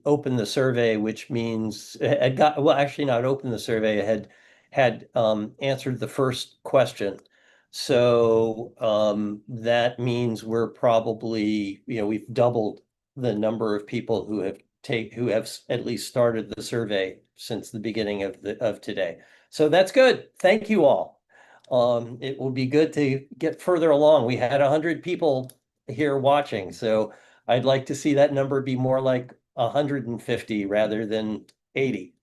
Speaker 5: opened the survey, which means had got well, actually not opened the survey, had answered the first question. So that means we're probably, we've doubled the number of people who have at least started the survey since the beginning of today. So that's good. Thank you all. It will be good to get further along. We had 100 people here watching, so I'd like to see that number be more like 150 rather than 80.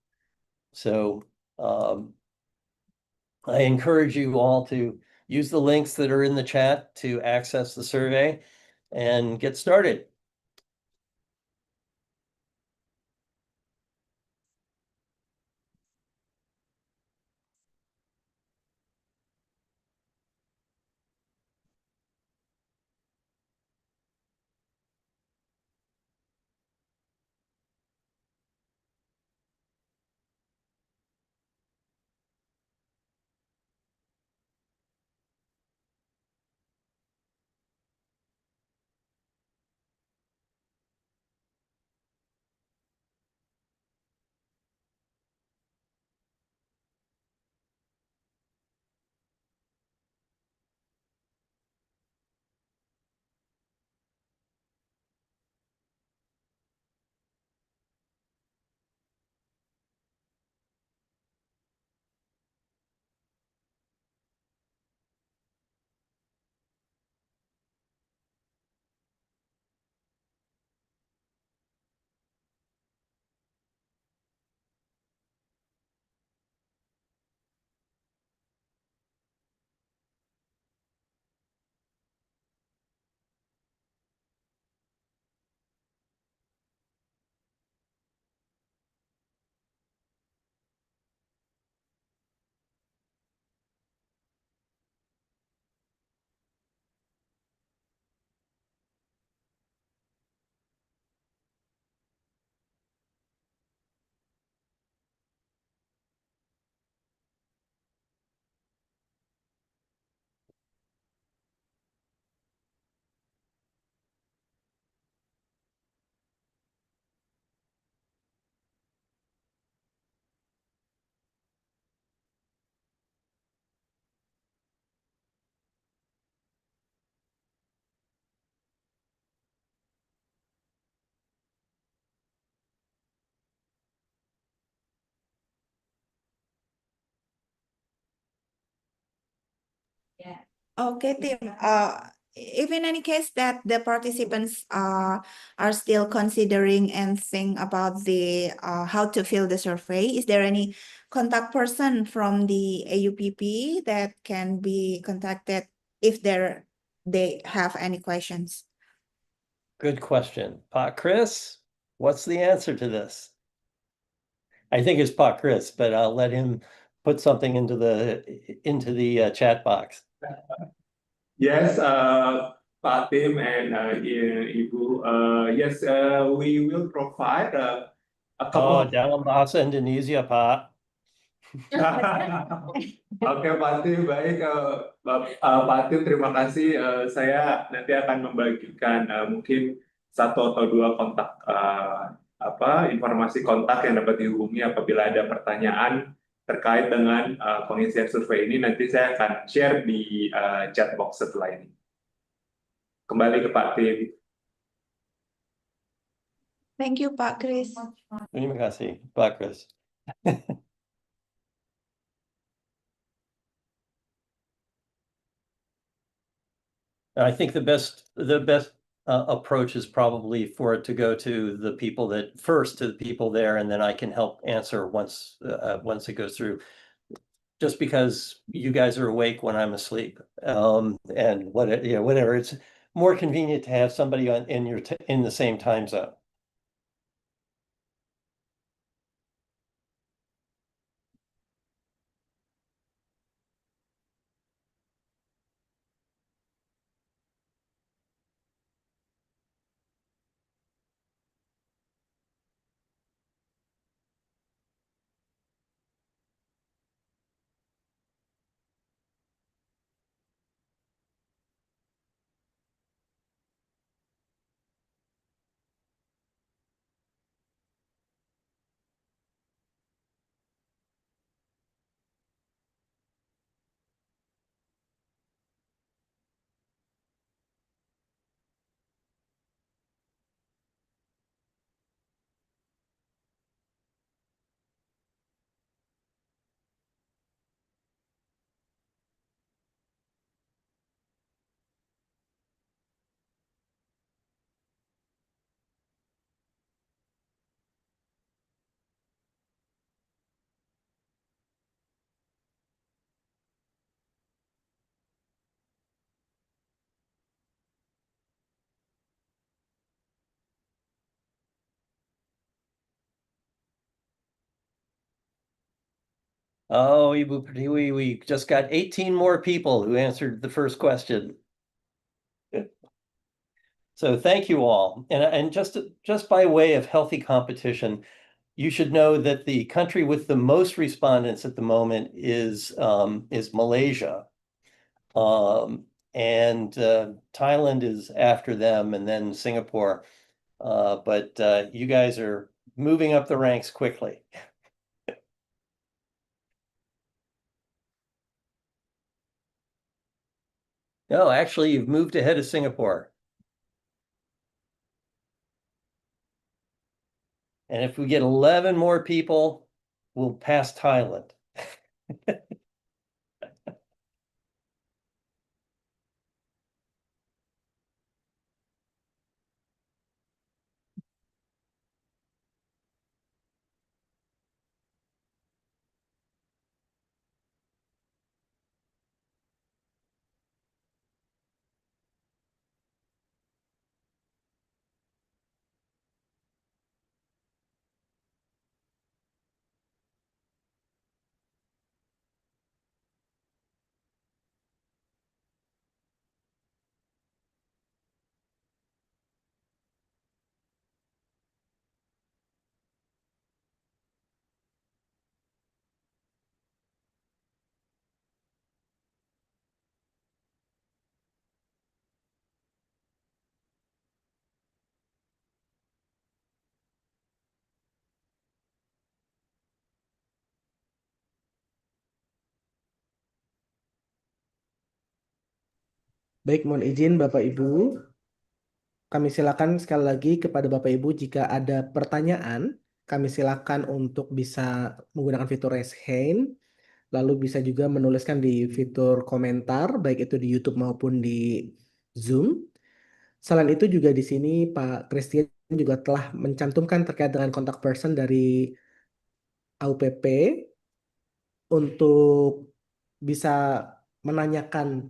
Speaker 5: So I encourage you all to use the links that are in the chat to access the survey and get started.
Speaker 4: Okay, Tim. If in any case that the participants are still considering and think about the how to fill the survey, is there any contact person from the AUPP that can be contacted if they have any questions?
Speaker 5: Good question. Pak Chris, what's the answer to this? I think it's Pak Chris, but I'll let him put something into the chat box.
Speaker 6: Yes, Pak Tim and Ibu. Yes, we will provide a
Speaker 5: Oh,
Speaker 6: couple of.
Speaker 5: dalam bahasa Indonesia, Pak.
Speaker 6: Oke, Pak Tim, baik. Pak Tim, terima kasih. Saya nanti akan membagikan mungkin satu atau dua kontak informasi kontak yang dapat dihubungi apabila ada pertanyaan terkait dengan pengisian survei ini. Nanti saya akan share di chat box setelah ini. Kembali ke Pak Tim.
Speaker 4: Thank you, Pak Chris.
Speaker 5: Terima kasih, Pak Chris. I think the best approach is probably for it to go to the people there, and then I can help answer once it goes through. Just because you guys are awake when I'm asleep, and whatever, it's more convenient to have somebody in the same time zone. Oh, Ibu Pertiwi, we just got 18 more people who answered the first question. So thank you all. And just by way of healthy competition, you should know that the country with the most respondents at the moment is Malaysia. And Thailand is after them, and then Singapore. But you guys are moving up the ranks quickly. No, actually, you've moved ahead of Singapore. And if we get 11 more people, we'll pass Thailand.
Speaker 1: Baik, mohon izin Bapak Ibu. Kami silakan sekali lagi kepada Bapak Ibu jika ada pertanyaan, kami silakan untuk bisa menggunakan fitur raise hand Lalu bisa juga menuliskan di fitur komentar, baik itu di YouTube maupun di Zoom. Selain itu juga di sini Pak Christian juga telah mencantumkan terkait dengan kontak person dari AUPP untuk bisa menanyakan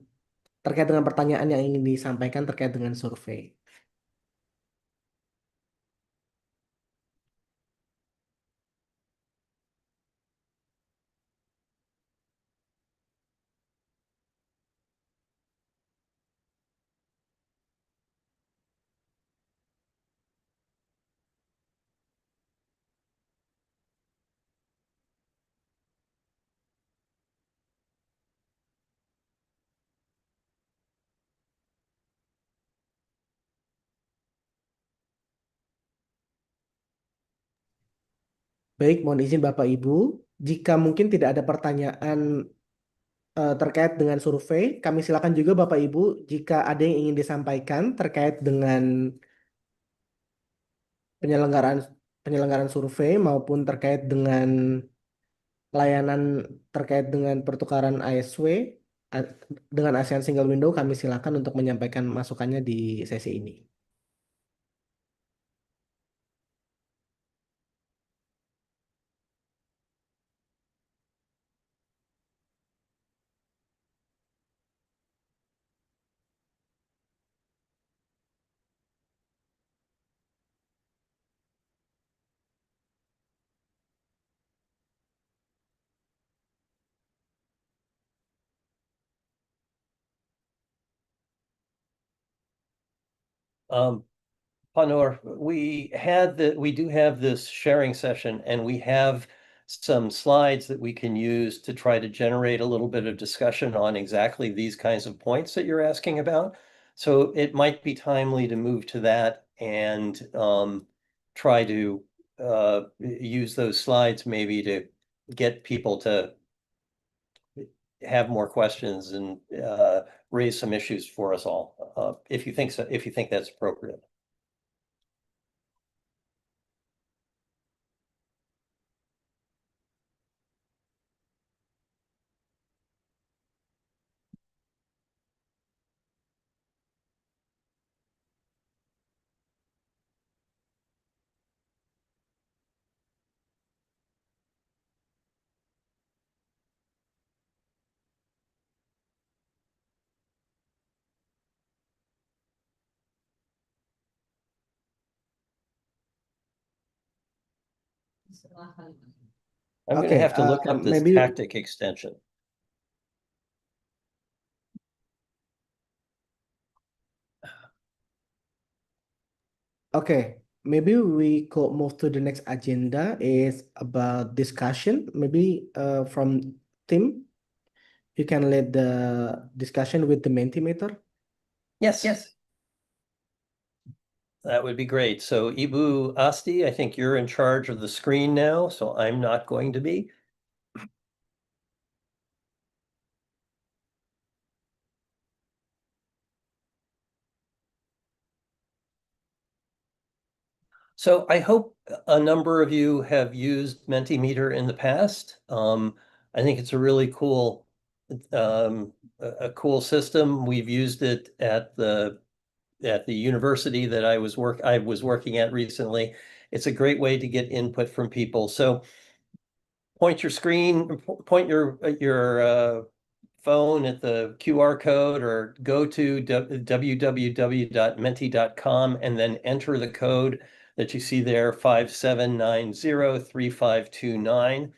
Speaker 1: terkait dengan pertanyaan yang ingin disampaikan terkait dengan survei. Baik, mohon izin Bapak Ibu, jika mungkin tidak ada pertanyaan terkait dengan survei, kami silakan juga Bapak Ibu jika ada yang ingin disampaikan terkait dengan penyelenggaraan penyelenggaraan survei maupun terkait dengan layanan terkait dengan pertukaran ASW dengan ASEAN Single Window, kami silakan untuk menyampaikan masukannya di sesi ini.
Speaker 5: Panur, we do have this sharing session, and we have some slides that we can use to try to generate a little bit of discussion on exactly these kinds of points that you're asking about. So it might be timely to move to that and try to use those slides maybe to get people to have more questions and raise some issues for us all, if you think so, if you think that's appropriate. I'm going to
Speaker 1: Okay,
Speaker 5: have to look up this
Speaker 1: maybe
Speaker 5: tactic extension.
Speaker 1: okay, maybe we could move to the next agenda is about discussion. Maybe from Tim, you can lead the discussion with the Mentimeter.
Speaker 5: Yes. That would be great. So Ibu Asti, I think you're in charge of the screen now, so I'm not going to be. So I hope a number of you have used Mentimeter in the past. I think it's a really cool, a cool system. We've used it at the university that I was working at recently. It's a great way to get input from people. So point your phone at the QR code, or go to www.menti.com and then enter the code that you see there, 57903529,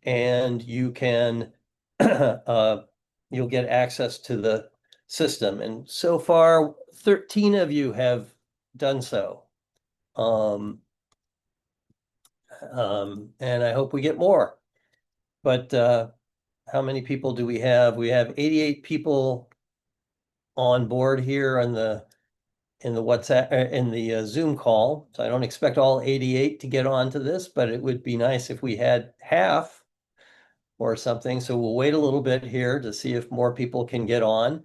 Speaker 5: and you can you'll get access to the system. And so far, 13 of you have done so. And I hope we get more. But how many people do we have? We have 88 people on board here in the WhatsApp, in the Zoom call. So I don't expect all 88 to get onto this, but it would be nice if we had half or something. So we'll wait a little bit here to see if more people can get on.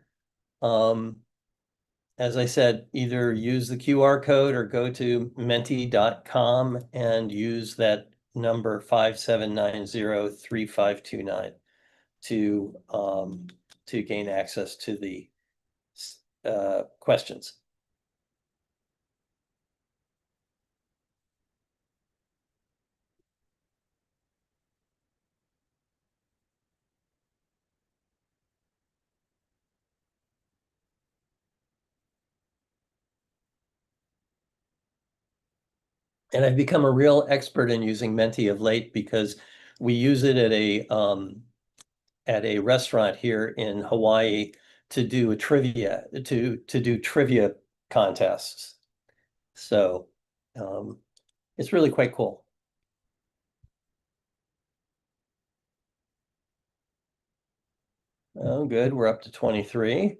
Speaker 5: As I said, either use the QR code or go to menti.com and use that number 57903529. to gain access to the questions. And I've become a real expert in using Menti of late because we use it at a restaurant here in Hawaii to do trivia contests. So it's really quite cool. Oh, good. We're up to 23.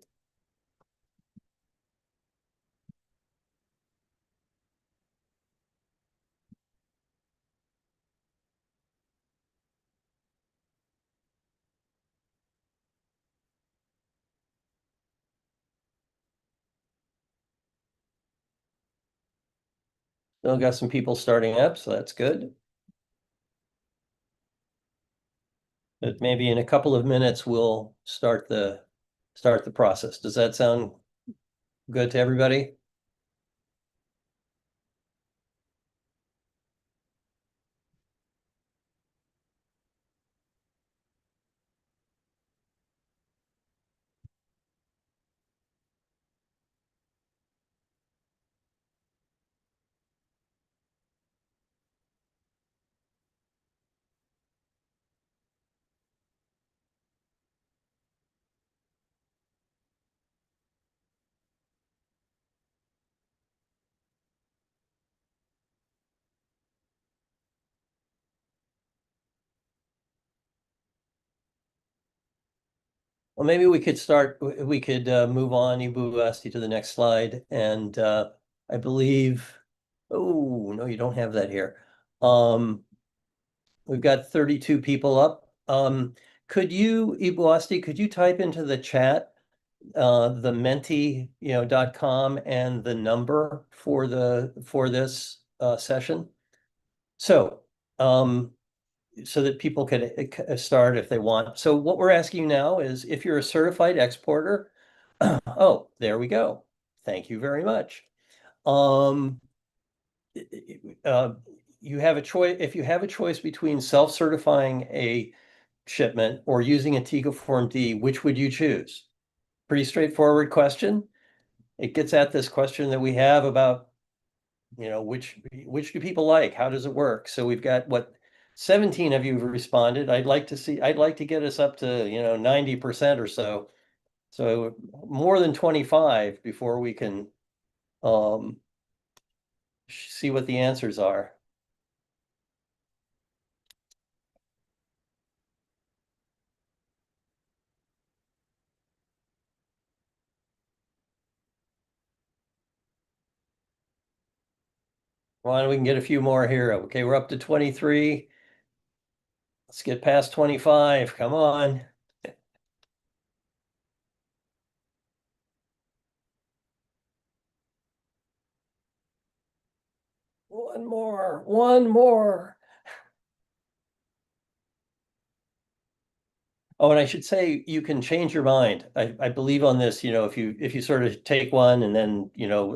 Speaker 5: Still got some people starting up, so that's good. But maybe in a couple of minutes we'll start the process. Does that sound good to everybody? Well, maybe we could move on, Ibu Asti, to the next slide. And I believe, oh, no, you don't have that here. We've got 32 people up. Could you, Ibu Asti, could you type into the chat the menti.com and the number for this session? So that people could start if they want. So what we're asking now is if you're a certified exporter, oh, there we go. Thank you very much. You have a choice. If you have a choice between self-certifying a shipment or using a TIGA Form D, which would you choose? Pretty straightforward question. It gets at this question that we have about, which do people like? How does it work? So we've got 17 of you have responded. I'd like to get us up to 90% or so. So more than 25 before we can see what the answers are. Well, we can get a few more here. Okay, we're up to 23. Let's get past 25. Come on. One more. Oh, and I should say you can change your mind. I believe on this, if you sort of take one and then,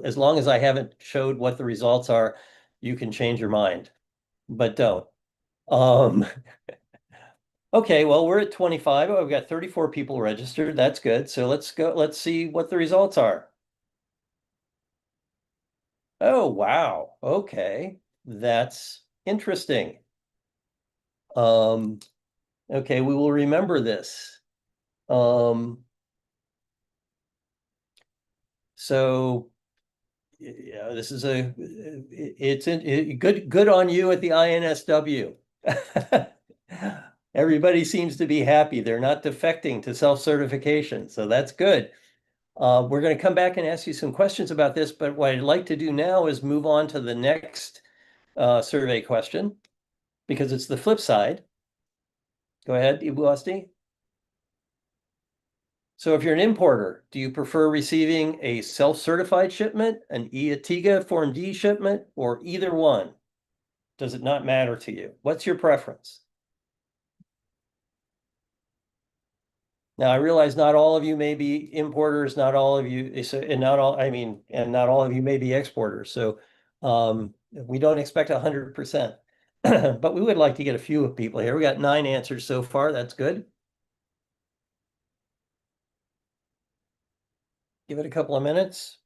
Speaker 5: as long as I haven't showed what the results are, you can change your mind, but don't. Okay, well, we're at 25. Oh, we've got 34 people registered. That's good. So let's go. Let's see what the results are. Oh, wow. Okay. That's interesting. Okay, we will remember this. So yeah, this is good on you at the INSW. Everybody seems to be happy. They're not defecting to self-certification, so that's good. We're going to come back and ask you some questions about this, but what I'd like to do now is move on to the next survey question, because it's the flip side. Go ahead, Ibu Asti. So if you're an importer, do you prefer receiving a self-certified shipment, an e-TIGA Form D shipment, or either one? Does it not matter to you? What's your preference? Now, I realize not all of you may be importers, not all of you, and not all, and not all of you may be exporters. So we don't expect 100%, but we would like to get a few people here. We got 9 answers so far. That's good. Give it a couple of minutes.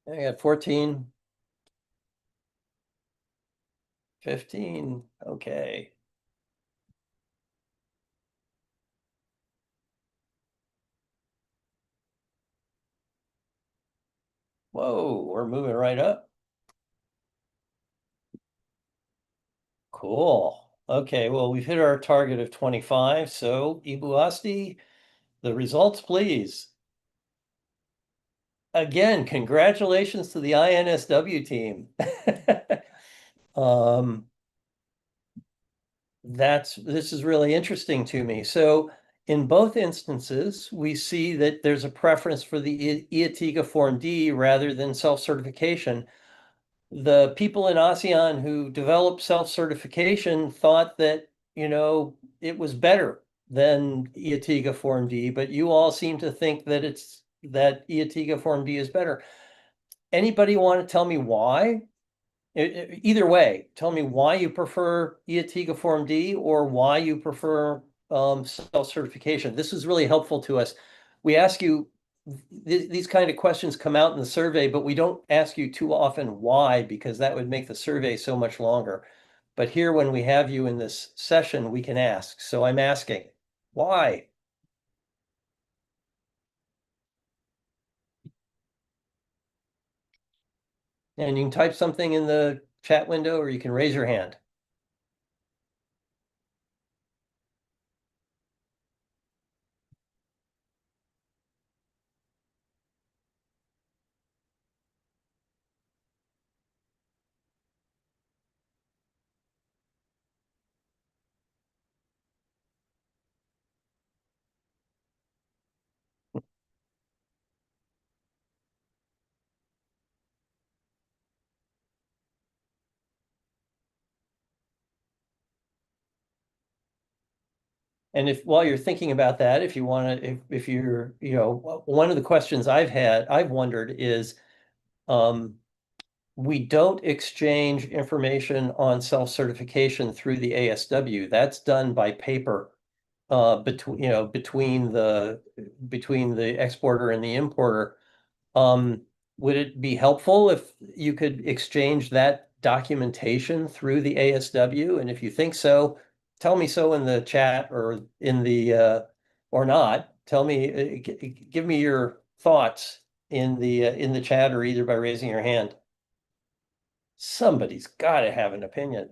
Speaker 5: I got 14, 15. Okay. Whoa, we're moving right up. Cool. Okay, well, we've hit our target of 25. So, Ibu Asti, the results, please. Again, congratulations to the INSW team. This is really interesting to me. So in both instances, we see that there's a preference for the e-Atiga Form D rather than self-certification. The people in ASEAN who developed self-certification thought that, it was better than e-Atiga Form D, but you all seem to think that that e-Atiga Form D is better. Anybody want to tell me why? Either way, tell me why you prefer e-Atiga Form D or why you prefer self-certification. This is really helpful to us. We ask you, these kind of questions come out in the survey, but we don't ask you too often why, because that would make the survey so much longer. But here, when we have you in this session, we can ask. So I'm asking, why? And you can type something in the chat window or you can raise your hand. And while you're thinking about that, if you want to, if you're, one of the questions I've wondered is, we don't exchange information on self-certification through the ASW. That's done by paper, between the exporter and the importer. Would it be helpful if you could exchange that documentation through the ASW? And if you think so, tell me so in the chat or or not. Tell me, give me your thoughts in the chat or either by raising your hand. Somebody's got to have an opinion.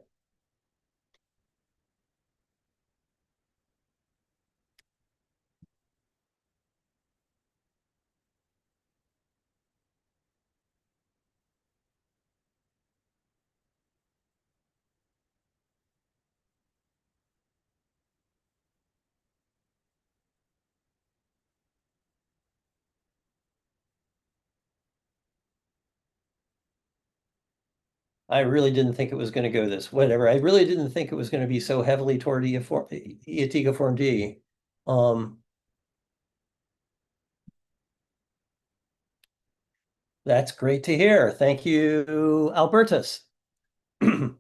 Speaker 5: I really didn't think it was going to go this, whatever. I really didn't think it was going to be so heavily toward e-Atiga Form D. That's great to hear. Thank you, Albertus. And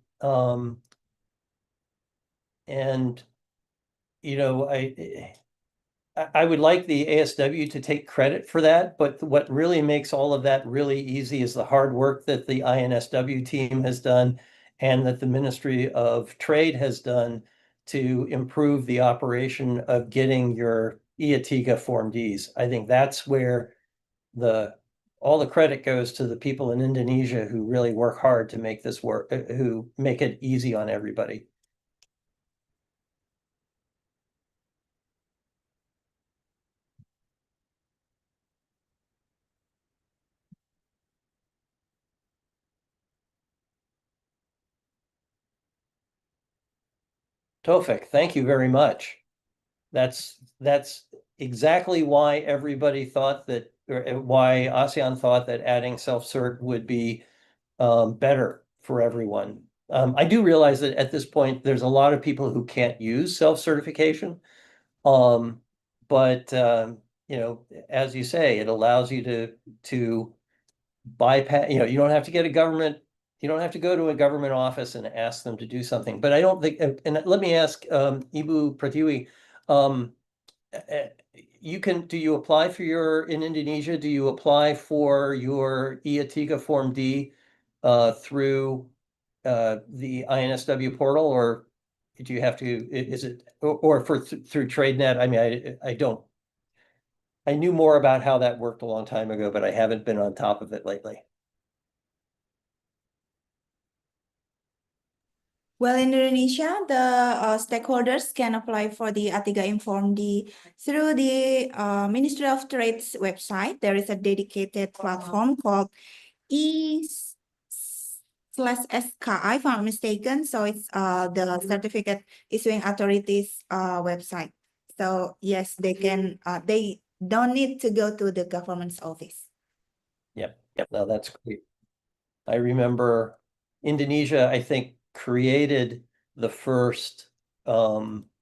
Speaker 5: I would like the ASW to take credit for that, but what really makes all of that really easy is the hard work that the INSW team has done and that the Ministry of Trade has done to improve the operation of getting your e-Atiga Form Ds. I think that's where all the credit goes to the people in Indonesia who really work hard to make this work, who make it easy on everybody. Tofik, thank you very much. That's exactly why everybody thought that, or why ASEAN thought that adding self-cert would be better for everyone. I do realize that at this point, there's a lot of people who can't use self-certification. But you know, as you say, it allows you to bypass, you know, you don't have to get a government, you don't have to go to a government office and ask them to do something. But I don't think, and let me ask Ibu Pratiwi, um, you can, do you apply for your, in Indonesia, do you apply for your e-Atiga Form D through the INSW portal, or do you have to, is it, or for through TradeNet? I mean, I don't, I knew more about how that worked a long time ago, but I haven't been on top of it lately.
Speaker 4: Well, in Indonesia, the stakeholders can apply for the Atiga Inform D through the Ministry of Trade's website. There is a dedicated platform called e/SKI, if I'm not mistaken. So it's the certificate issuing authorities website. So yes, they can. They don't need to go to the government's office.
Speaker 5: Yep. No, that's great. I remember Indonesia, I think, created the first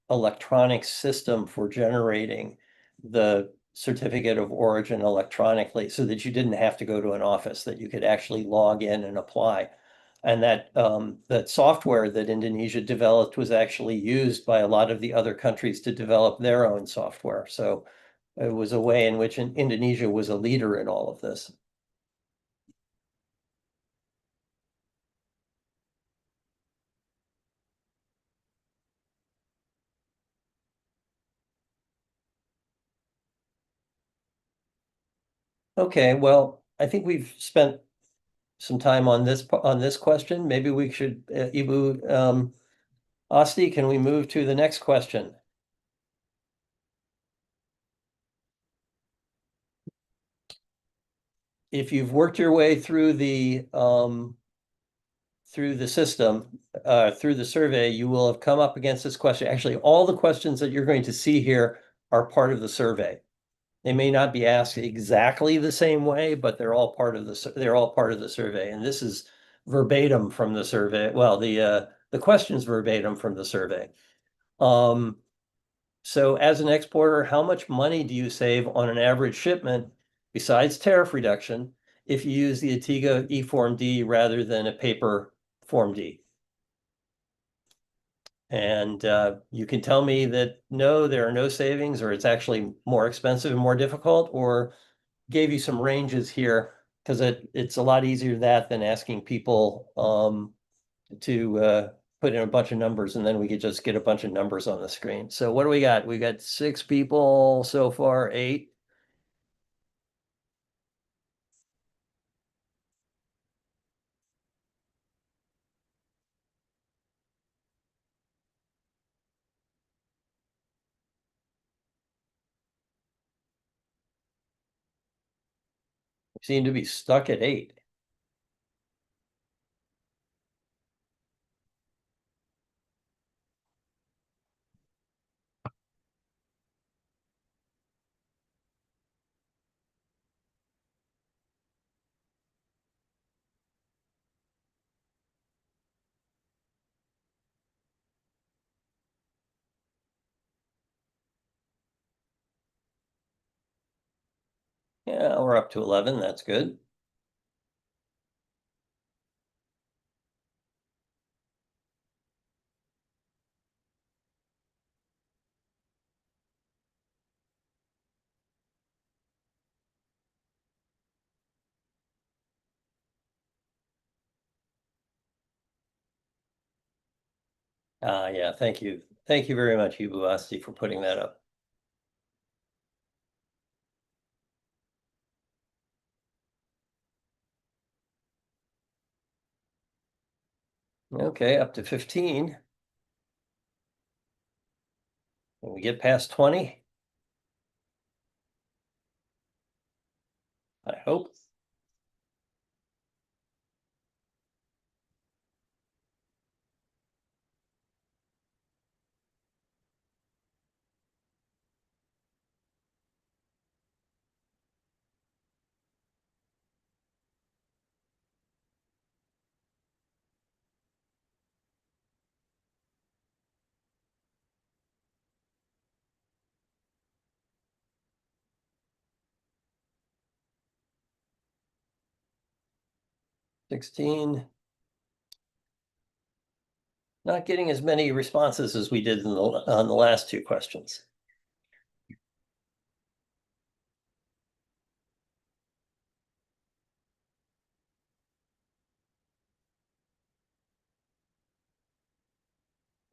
Speaker 5: electronic system for generating the certificate of origin electronically, so that you didn't have to go to an office, that you could actually log in and apply. And that that software that Indonesia developed was actually used by a lot of the other countries to develop their own software. So it was a way in which Indonesia was a leader in all of this. Okay, well, I think we've spent some time on this question. Maybe we should, Ibu Asti, can we move to the next question? If you've worked your way through the system, through the survey, you will have come up against this question. Actually, all the questions that you're going to see here are part of the survey. They may not be asked exactly the same way, but they're all part of the survey. And this is verbatim from the survey. Well, the questions verbatim from the survey. So as an exporter, how much money do you save on an average shipment besides tariff reduction if you use the Atiga eForm D rather than a paper Form D? And you can tell me that no, there are no savings, or it's actually more expensive and more difficult, or gave you some ranges here because it's a lot easier that than asking people to put in a bunch of numbers, and then we could just get a bunch of numbers on the screen. So what do we got? We got 6 people so far, 8. Seem to be stuck at 8. Yeah, we're up to 11. That's good. Yeah, thank you. Thank you very much, Ibu Asti, for putting that up. Okay, up to 15. Can we get past 20? I hope. 16. Not getting as many responses as we did on the last two questions.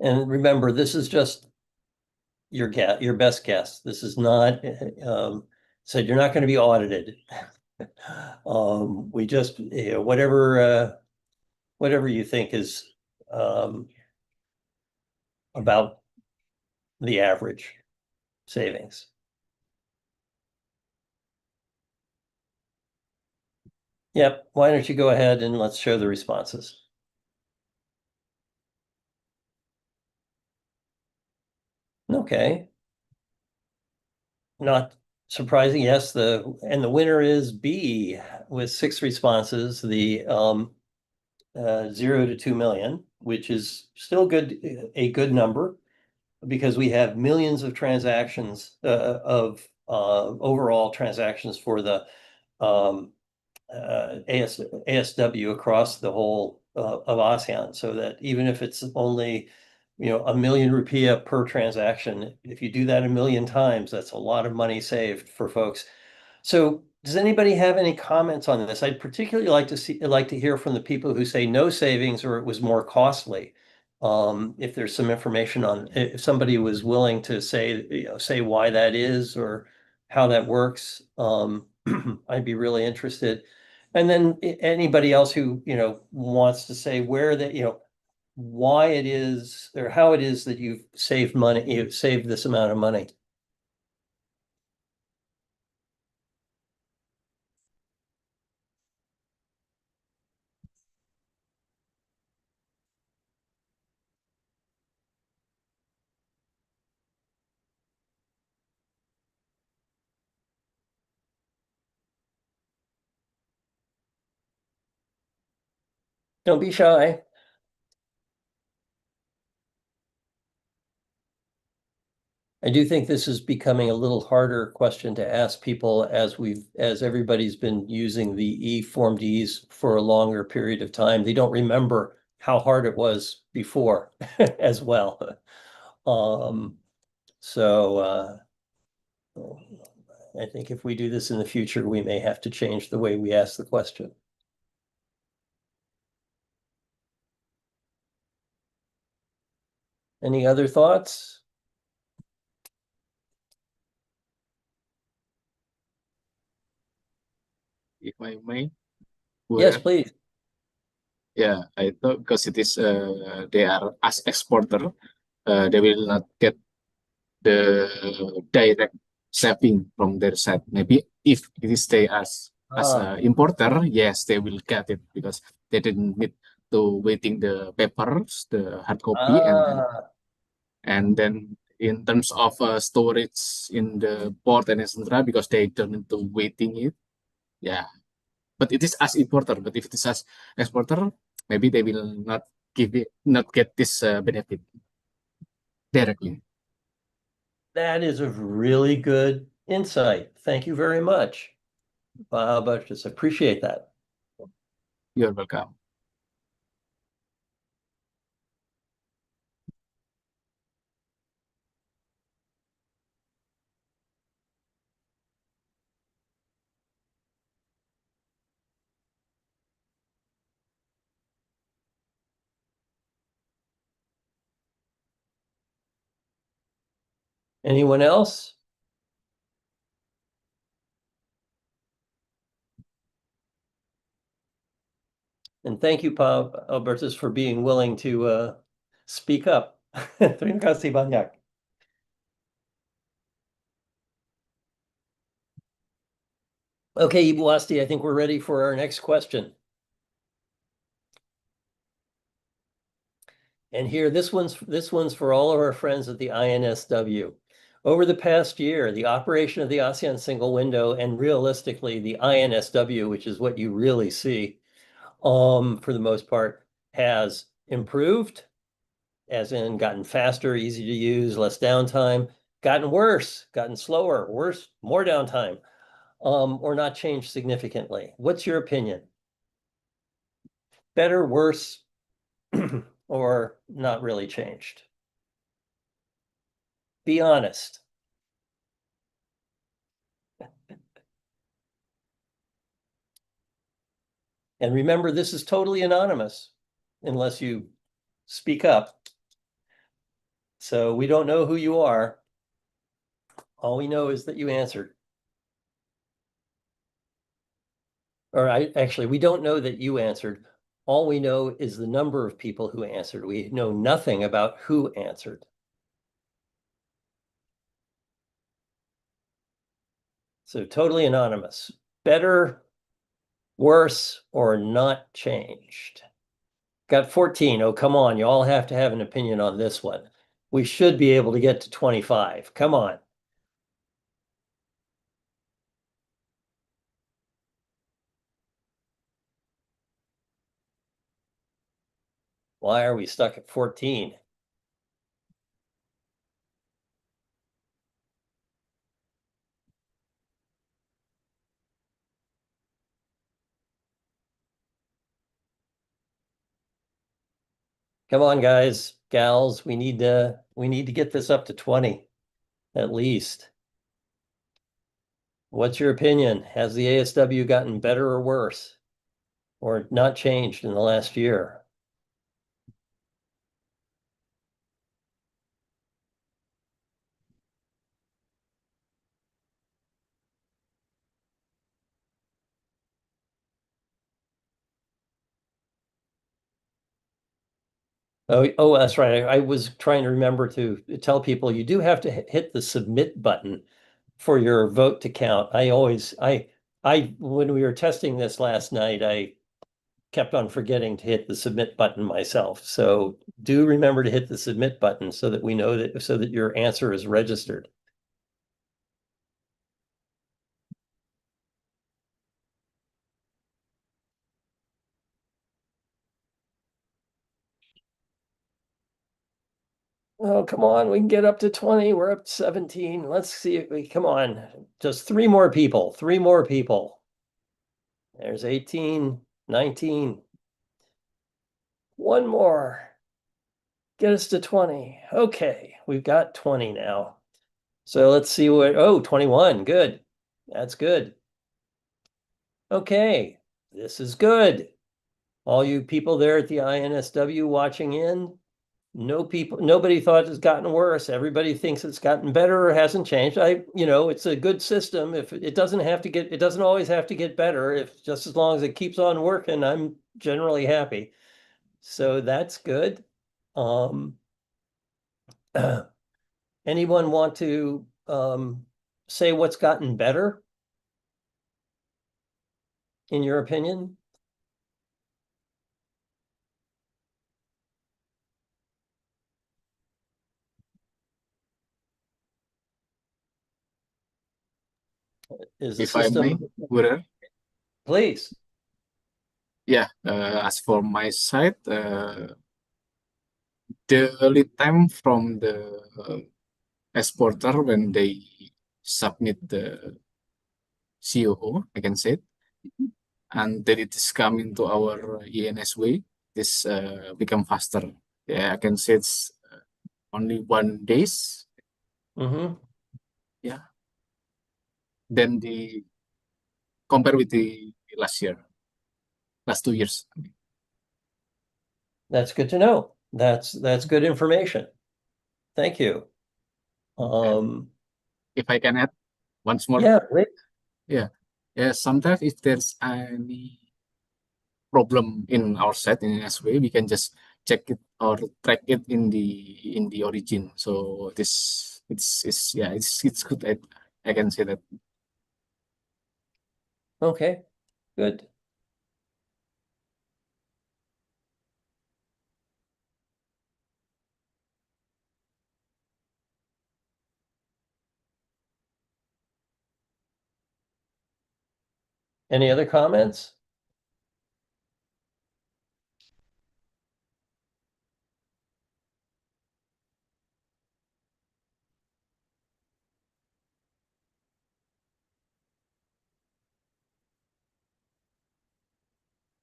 Speaker 5: And remember, this is just your best guess. This is not, so you're not going to be audited. We just, whatever you think is about the average savings. Yep, why don't you go ahead and let's show the responses. Okay. Not surprising, yes, the winner is B with 6 responses, the 0 to 2 million, which is still a good number because we have millions of transactions of overall transactions for the ASW across the whole of ASEAN, so that even if it's only $1 million rupiah per transaction, if you do that 1 million times, that's a lot of money saved for folks. So does anybody have any comments on this? I'd particularly like to hear from the people who say no savings or it was more costly. If there's some information on, if somebody was willing to say why that is or how that works, I'd be really interested. And then anybody else who wants to say where that why it is or how it is that you've saved this amount of money. Don't be shy. I do think this is becoming a little harder question to ask people as everybody's been using the e-Form Ds for a longer period of time. They don't remember how hard it was before as well. So I think if we do this in the future, we may have to change the way we ask the question. Any other thoughts?
Speaker 7: If I may.
Speaker 5: Yes, please.
Speaker 7: Yeah, I thought because it is they are as exporter, they will not get the direct saving from their side. Maybe if it is they as importer, yes, they will get it because they didn't need to waiting the papers, the hard copy, and then in terms of storage in the port and etc. because they don't need to waiting it. Yeah, but it is as importer. But if it is as exporter, maybe they will not get this benefit directly.
Speaker 5: That is a really good insight. Thank you very much. I just appreciate that.
Speaker 7: You're welcome.
Speaker 5: Anyone else? And thank you, Albertus, for being willing to speak up. Terima kasih banyak. Okay, Ibu Asti, I think we're ready for our next question. And here, this one's for all of our friends at the INSW. Over the past year, the operation of the ASEAN Single Window and realistically the INSW, which is what you really see, for the most part, has improved, as in gotten faster, easy to use, less downtime, gotten worse, gotten slower, worse, more downtime, or not changed significantly. What's your opinion? better, worse, or not really changed? Be honest. And remember, this is totally anonymous unless you speak up. So we don't know who you are. All we know is that you answered. Or actually, we don't know that you answered. All we know is the number of people who answered. We know nothing about who answered. So totally anonymous. Better, worse, or not changed? Got 14. Oh, come on. You all have to have an opinion on this one. We should be able to get to 25. Come on. Why are we stuck at 14? Come on, guys, gals, we need to get this up to 20 at least. What's your opinion? Has the ASW gotten better or worse, or not changed in the last year? Oh, that's right. I was trying to remember to tell people you do have to hit the submit button for your vote to count. When we were testing this last night, I kept on forgetting to hit the submit button myself. So do remember to hit the submit button so that we know that, so that your answer is registered. Oh, come on, we can get up to 20. We're up to 17. Let's see if we, come on, just three more people. There's 18, 19. One more. Get us to 20. Okay, we've got 20 now. So let's see what, oh, 21, good. That's good. Okay, this is good. All you people there at the INSW watching in, nobody thought it's gotten worse. Everybody thinks it's gotten better or hasn't changed. It's a good system. If it doesn't always have to get better. If just as long as it keeps on working, I'm generally happy. So that's good. Anyone want to say what's gotten better in your opinion? Is the
Speaker 7: If I may,
Speaker 5: system,
Speaker 7: Guru,
Speaker 5: please?
Speaker 7: yeah, as for my side, the lead time from the exporter when they submit the COO, I can say it, and then it is coming to our ENSW, this become faster. Yeah, I can say it's only 1 days.
Speaker 5: Mm-hmm.
Speaker 7: Yeah. Then the compare with the last 2 years.
Speaker 5: That's good to know. That's good information. Thank you.
Speaker 7: If I can add once more.
Speaker 5: Yeah, great.
Speaker 7: Yeah. Yeah. Sometimes if there's any problem in our site in ENSW, we can just check it or track it in the origin. So it's good. I can say that.
Speaker 5: Okay, good. Any other comments?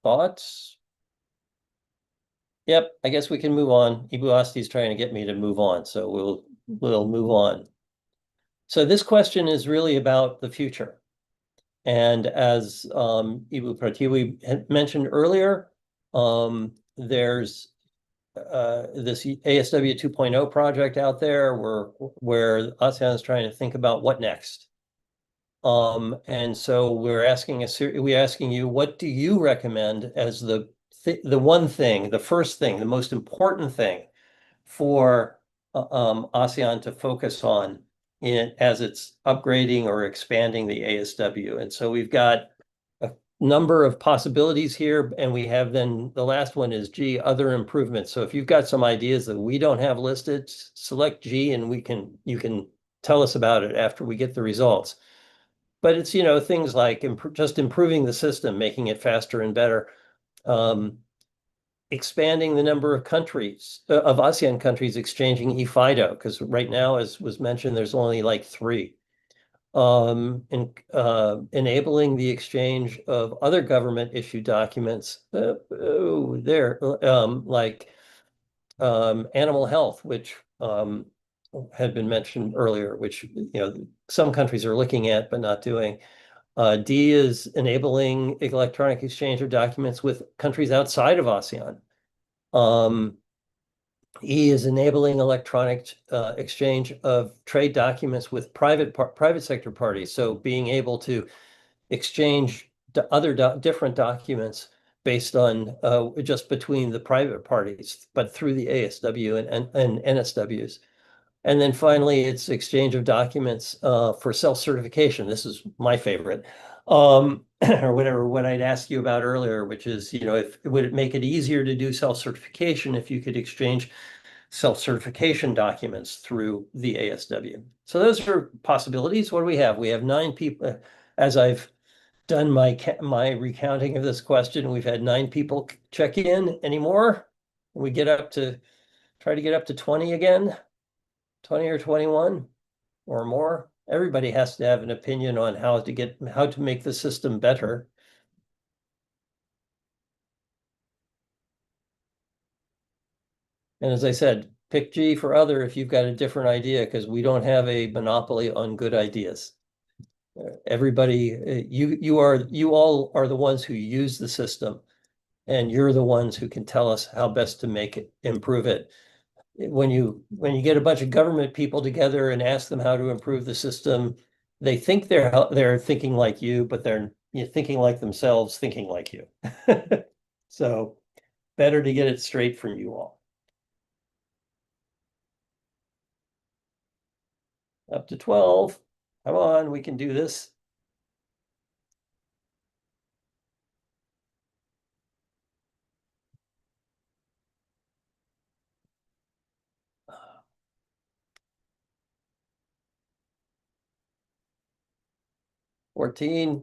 Speaker 5: Thoughts? Yep, I guess we can move on. Ibu Asti's trying to get me to move on, so we'll move on. So this question is really about the future. And as Ibu Pratiwi had mentioned earlier, there's this ASW 2.0 project out there where ASEAN is trying to think about what next. And so we're asking you, what do you recommend as the one thing, the first thing, the most important thing for ASEAN to focus on as it's upgrading or expanding the ASW? And so we've got a number of possibilities here, and we have then the last one is G, other improvements. So if you've got some ideas that we don't have listed, select G, and you can tell us about it after we get the results. But it's, things like just improving the system, making it faster and better, expanding the number of countries, of ASEAN countries exchanging e-Phyto, because right now, as was mentioned, there's only like 3. Enabling the exchange of other government issued documents, like animal health, which had been mentioned earlier, which some countries are looking at but not doing. D is enabling electronic exchange of documents with countries outside of ASEAN. E is enabling electronic exchange of trade documents with private sector parties. So being able to exchange different documents based on just between the private parties, but through the ASW and NSWs. And then finally, it's exchange of documents for self-certification. This is my favorite, or whatever, what I'd asked you about earlier, which is, would it make it easier to do self-certification if you could exchange self-certification documents through the ASW? So those are possibilities. What do we have? We have 9 people. As I've done my recounting of this question, we've had 9 people check in. Any more? We try to get up to 20 again. 20 or 21 or more. Everybody has to have an opinion on how to make the system better. And as I said, pick G for other if you've got a different idea, because we don't have a monopoly on good ideas. Everybody, you all are the ones who use the system, and you're the ones who can tell us how best to improve it. When you get a bunch of government people together and ask them how to improve the system, they think they're thinking like you, but they're thinking like themselves, thinking like you. So better to get it straight from you all. Up to 12. Come on, we can do this. $14.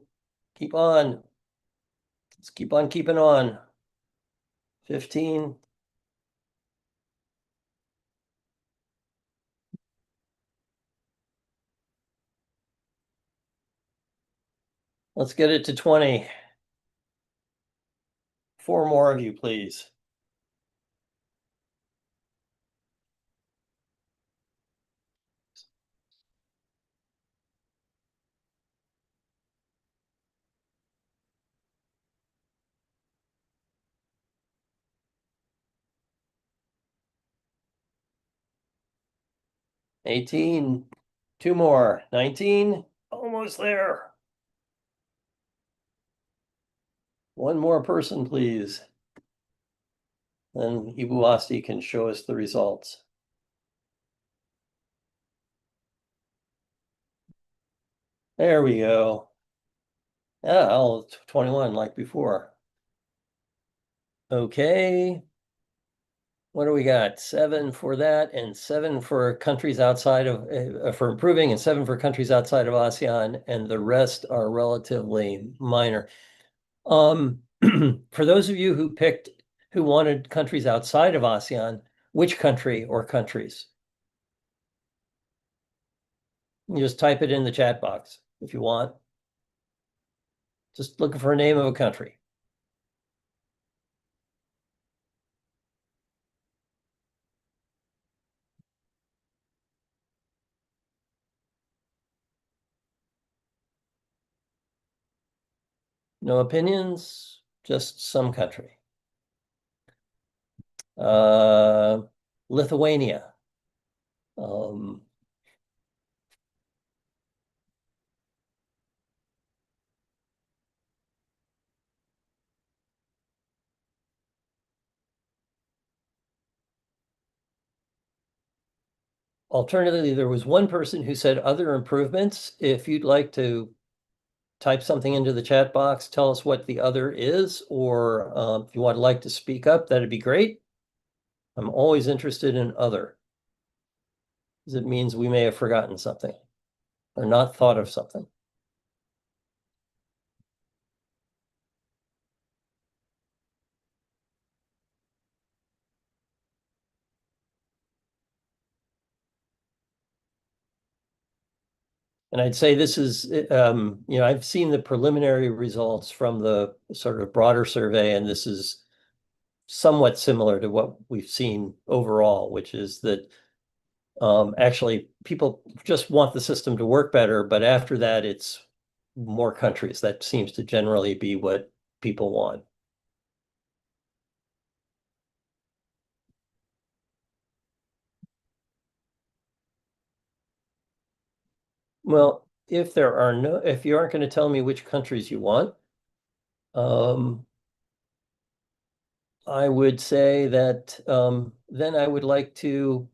Speaker 5: Keep on. Let's keep on keeping on. $15. Let's get it to 20. 4 more of you, please. $18. 2 more. $19. Almost there. 1 more person, please. Then Ibu Asti can show us the results. There we go. Oh, 21 like before. Okay. What do we got? 7 for that, and 7 for countries outside of, for improving, and 7 for countries outside of ASEAN, and the rest are relatively minor. For those of you who wanted countries outside of ASEAN, which country or countries? You just type it in the chat box if you want. Just looking for a name of a country. No opinions, just some country. Lithuania. Alternatively, there was one person who said other improvements. If you'd like to type something into the chat box, tell us what the other is, or if you would like to speak up, that'd be great. I'm always interested in other, because it means we may have forgotten something or not thought of something. And I'd say this is, I've seen the preliminary results from the sort of broader survey, and this is somewhat similar to what we've seen overall, which is that actually people just want the system to work better, but after that, it's more countries. That seems to generally be what people want. Well, if you aren't going to tell me which countries you want, I would say that then I would like to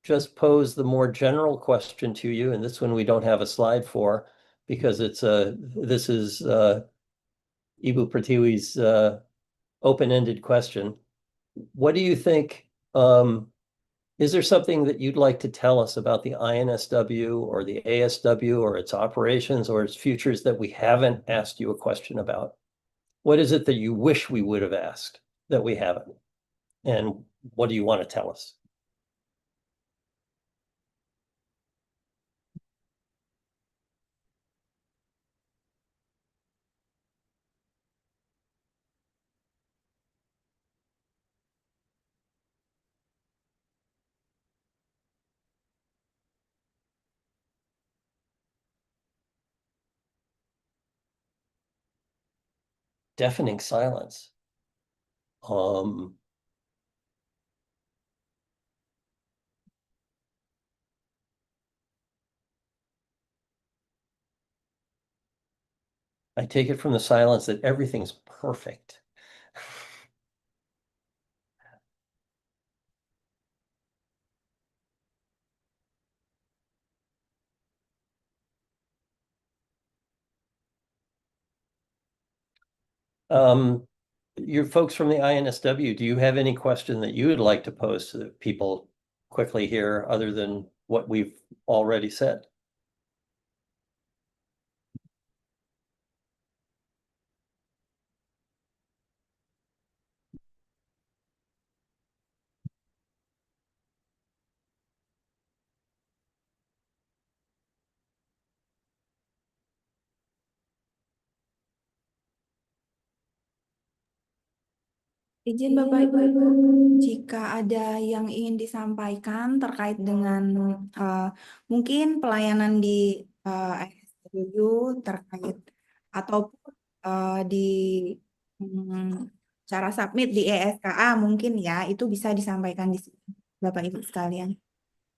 Speaker 5: just pose the more general question to you, and this one we don't have a slide for because this is Ibu Pratiwi's open-ended question. What do you think? Is there something that you'd like to tell us about the INSW or the ASW or its operations or its futures that we haven't asked you a question about? What is it that you wish we would have asked that we haven't? And what do you want to tell us? Deafening silence. I take it from the silence that everything's perfect. Your folks from the INSW, do you have any question that you would like to pose to the people quickly here other than what we've already said?
Speaker 4: Izin Bapak Ibu, jika ada yang ingin disampaikan terkait dengan mungkin pelayanan di ASW terkait ataupun di cara submit di ESKA mungkin ya itu bisa disampaikan di sini Bapak Ibu sekalian.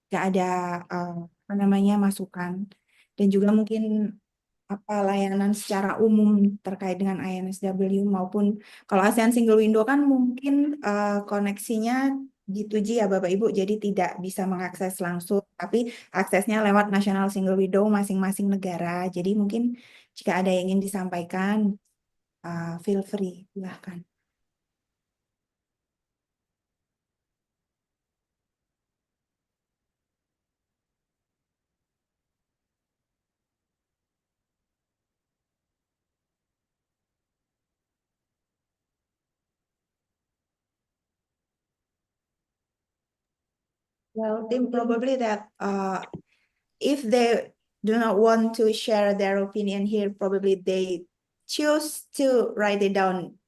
Speaker 4: Jika ada masukan dan juga mungkin layanan secara umum terkait dengan INSW maupun kalau ASEAN Single Window kan mungkin koneksinya G2G ya Bapak Ibu, jadi tidak bisa mengakses langsung, tapi aksesnya lewat National Single Window masing-masing negara. Jadi mungkin jika ada yang ingin disampaikan, feel free, silahkan. Well, Tim, probably that if they do not want to share their opinion here, probably they choose to write it down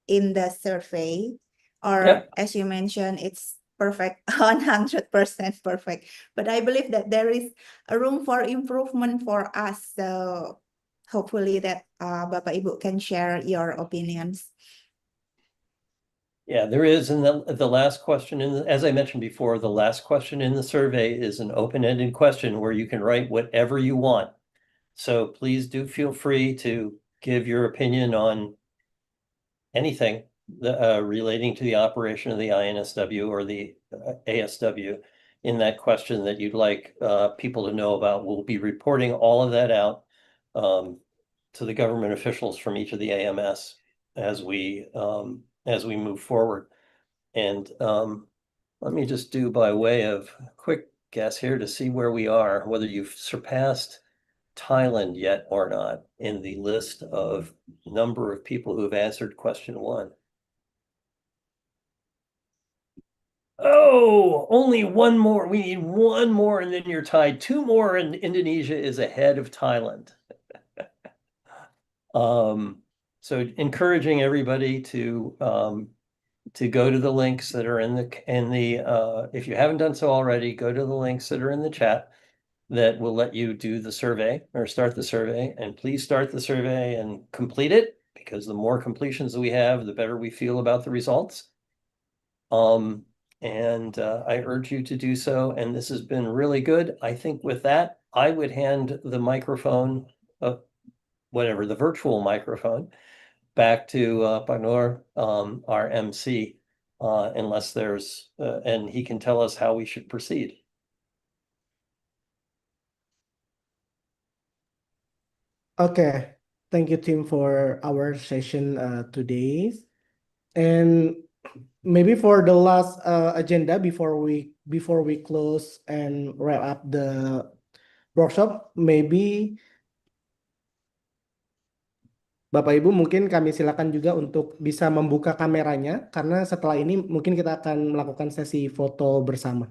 Speaker 4: in the survey, or
Speaker 5: Yep.
Speaker 4: as you mentioned, it's perfect, 100% perfect. But I believe that there is a room for improvement for us. So hopefully that Bapak Ibu can share your opinions.
Speaker 5: Yeah, there is. And the last question, as I mentioned before, the last question in the survey is an open-ended question where you can write whatever you want. So please do feel free to give your opinion on anything relating to the operation of the INSW or the ASW in that question that you'd like people to know about. We'll be reporting all of that out to the government officials from each of the AMS as we move forward. And let me just do by way of a quick guess here to see where we are, whether you've surpassed Thailand yet or not in the list of number of people who have answered question 1. Oh, only one more. We need one more and then you're tied. 2 more and Indonesia is ahead of Thailand. So encouraging everybody to go to the links that are in the if you haven't done so already, go to the links that are in the chat that will let you do the survey or start the survey, and please start the survey and complete it, because the more completions we have, the better we feel about the results. And I urge you to do so, and this has been really good. I think with that, I would hand the microphone, the virtual microphone, back to Pak Nur, our MC, unless there's, and he can tell us how we should proceed.
Speaker 1: Okay, thank you, Tim, for our session today. And maybe for the last agenda before we close and wrap up the workshop, maybe Bapak Ibu mungkin kami silakan juga untuk bisa membuka kameranya, karena setelah ini mungkin kita akan melakukan sesi foto bersama.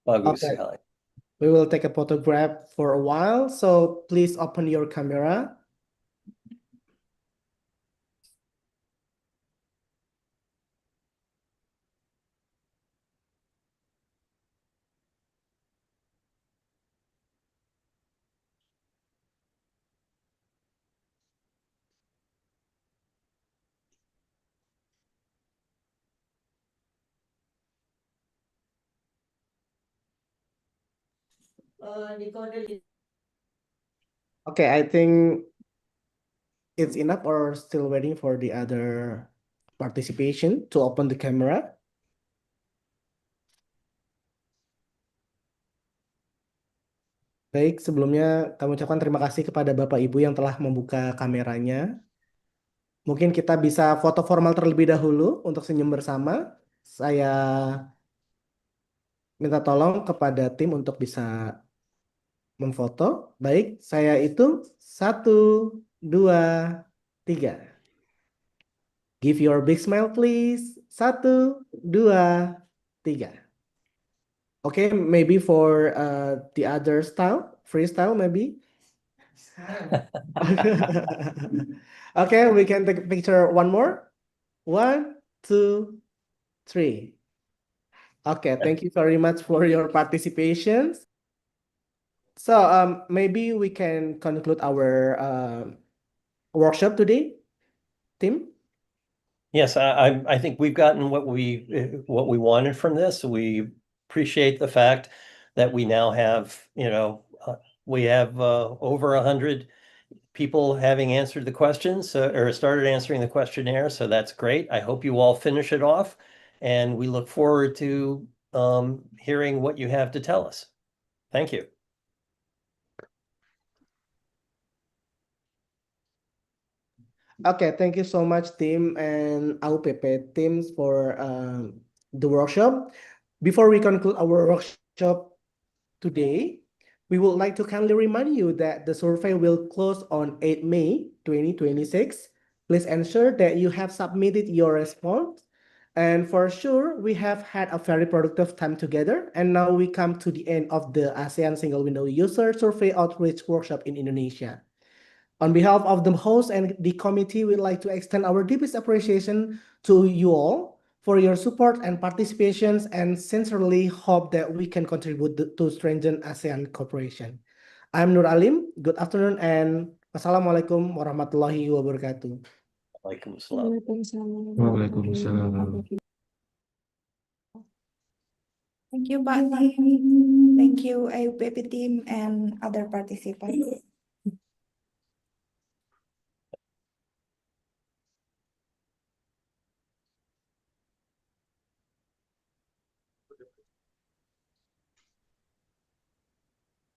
Speaker 5: Bagus
Speaker 1: Okay.
Speaker 5: sekali.
Speaker 1: We will take a photograph for a while, so please open your camera. Okay, I think it's enough, or still waiting for the other participation to open the camera. Baik, sebelumnya kami ucapkan terima kasih kepada Bapak Ibu yang telah membuka kameranya. Mungkin kita bisa foto formal terlebih dahulu untuk senyum bersama. Saya minta tolong kepada tim untuk bisa memfoto. Baik, saya hitung 1, 2, 3. Give your big smile, please. 1, 2, 3. Okay, maybe for the other style, freestyle maybe. Okay, we can take a picture one more. 1, 2, 3. Okay, thank you very much for your participation. So maybe we can conclude our workshop today, Tim.
Speaker 5: Yes, I think we've gotten what we wanted from this. We appreciate the fact that we now have, we have over 100 people having answered the questions or started answering the questionnaire. So that's great. I hope you all finish it off, and we look forward to hearing what you have to tell us. Thank you.
Speaker 1: Okay, thank you so much, Tim and AUPP teams for the workshop. Before we conclude our workshop today, we would like to kindly remind you that the survey will close on 8 May 2026. Please ensure that you have submitted your response. And for sure, we have had a very productive time together. And now we come to the end of the ASEAN Single Window User Survey Outreach Workshop in Indonesia. On behalf of the host and the committee, we'd like to extend our deepest appreciation to you all for your support and participations, and sincerely hope that we can contribute to strengthen ASEAN cooperation. I'm Nur Alim. Good afternoon and wassalamualaikum warahmatullahi wabarakatuh.
Speaker 5: Waalaikumsalam.
Speaker 2: Waalaikumsalam.
Speaker 4: Thank you, Pak Tim. Thank you, AUPP team and other participants.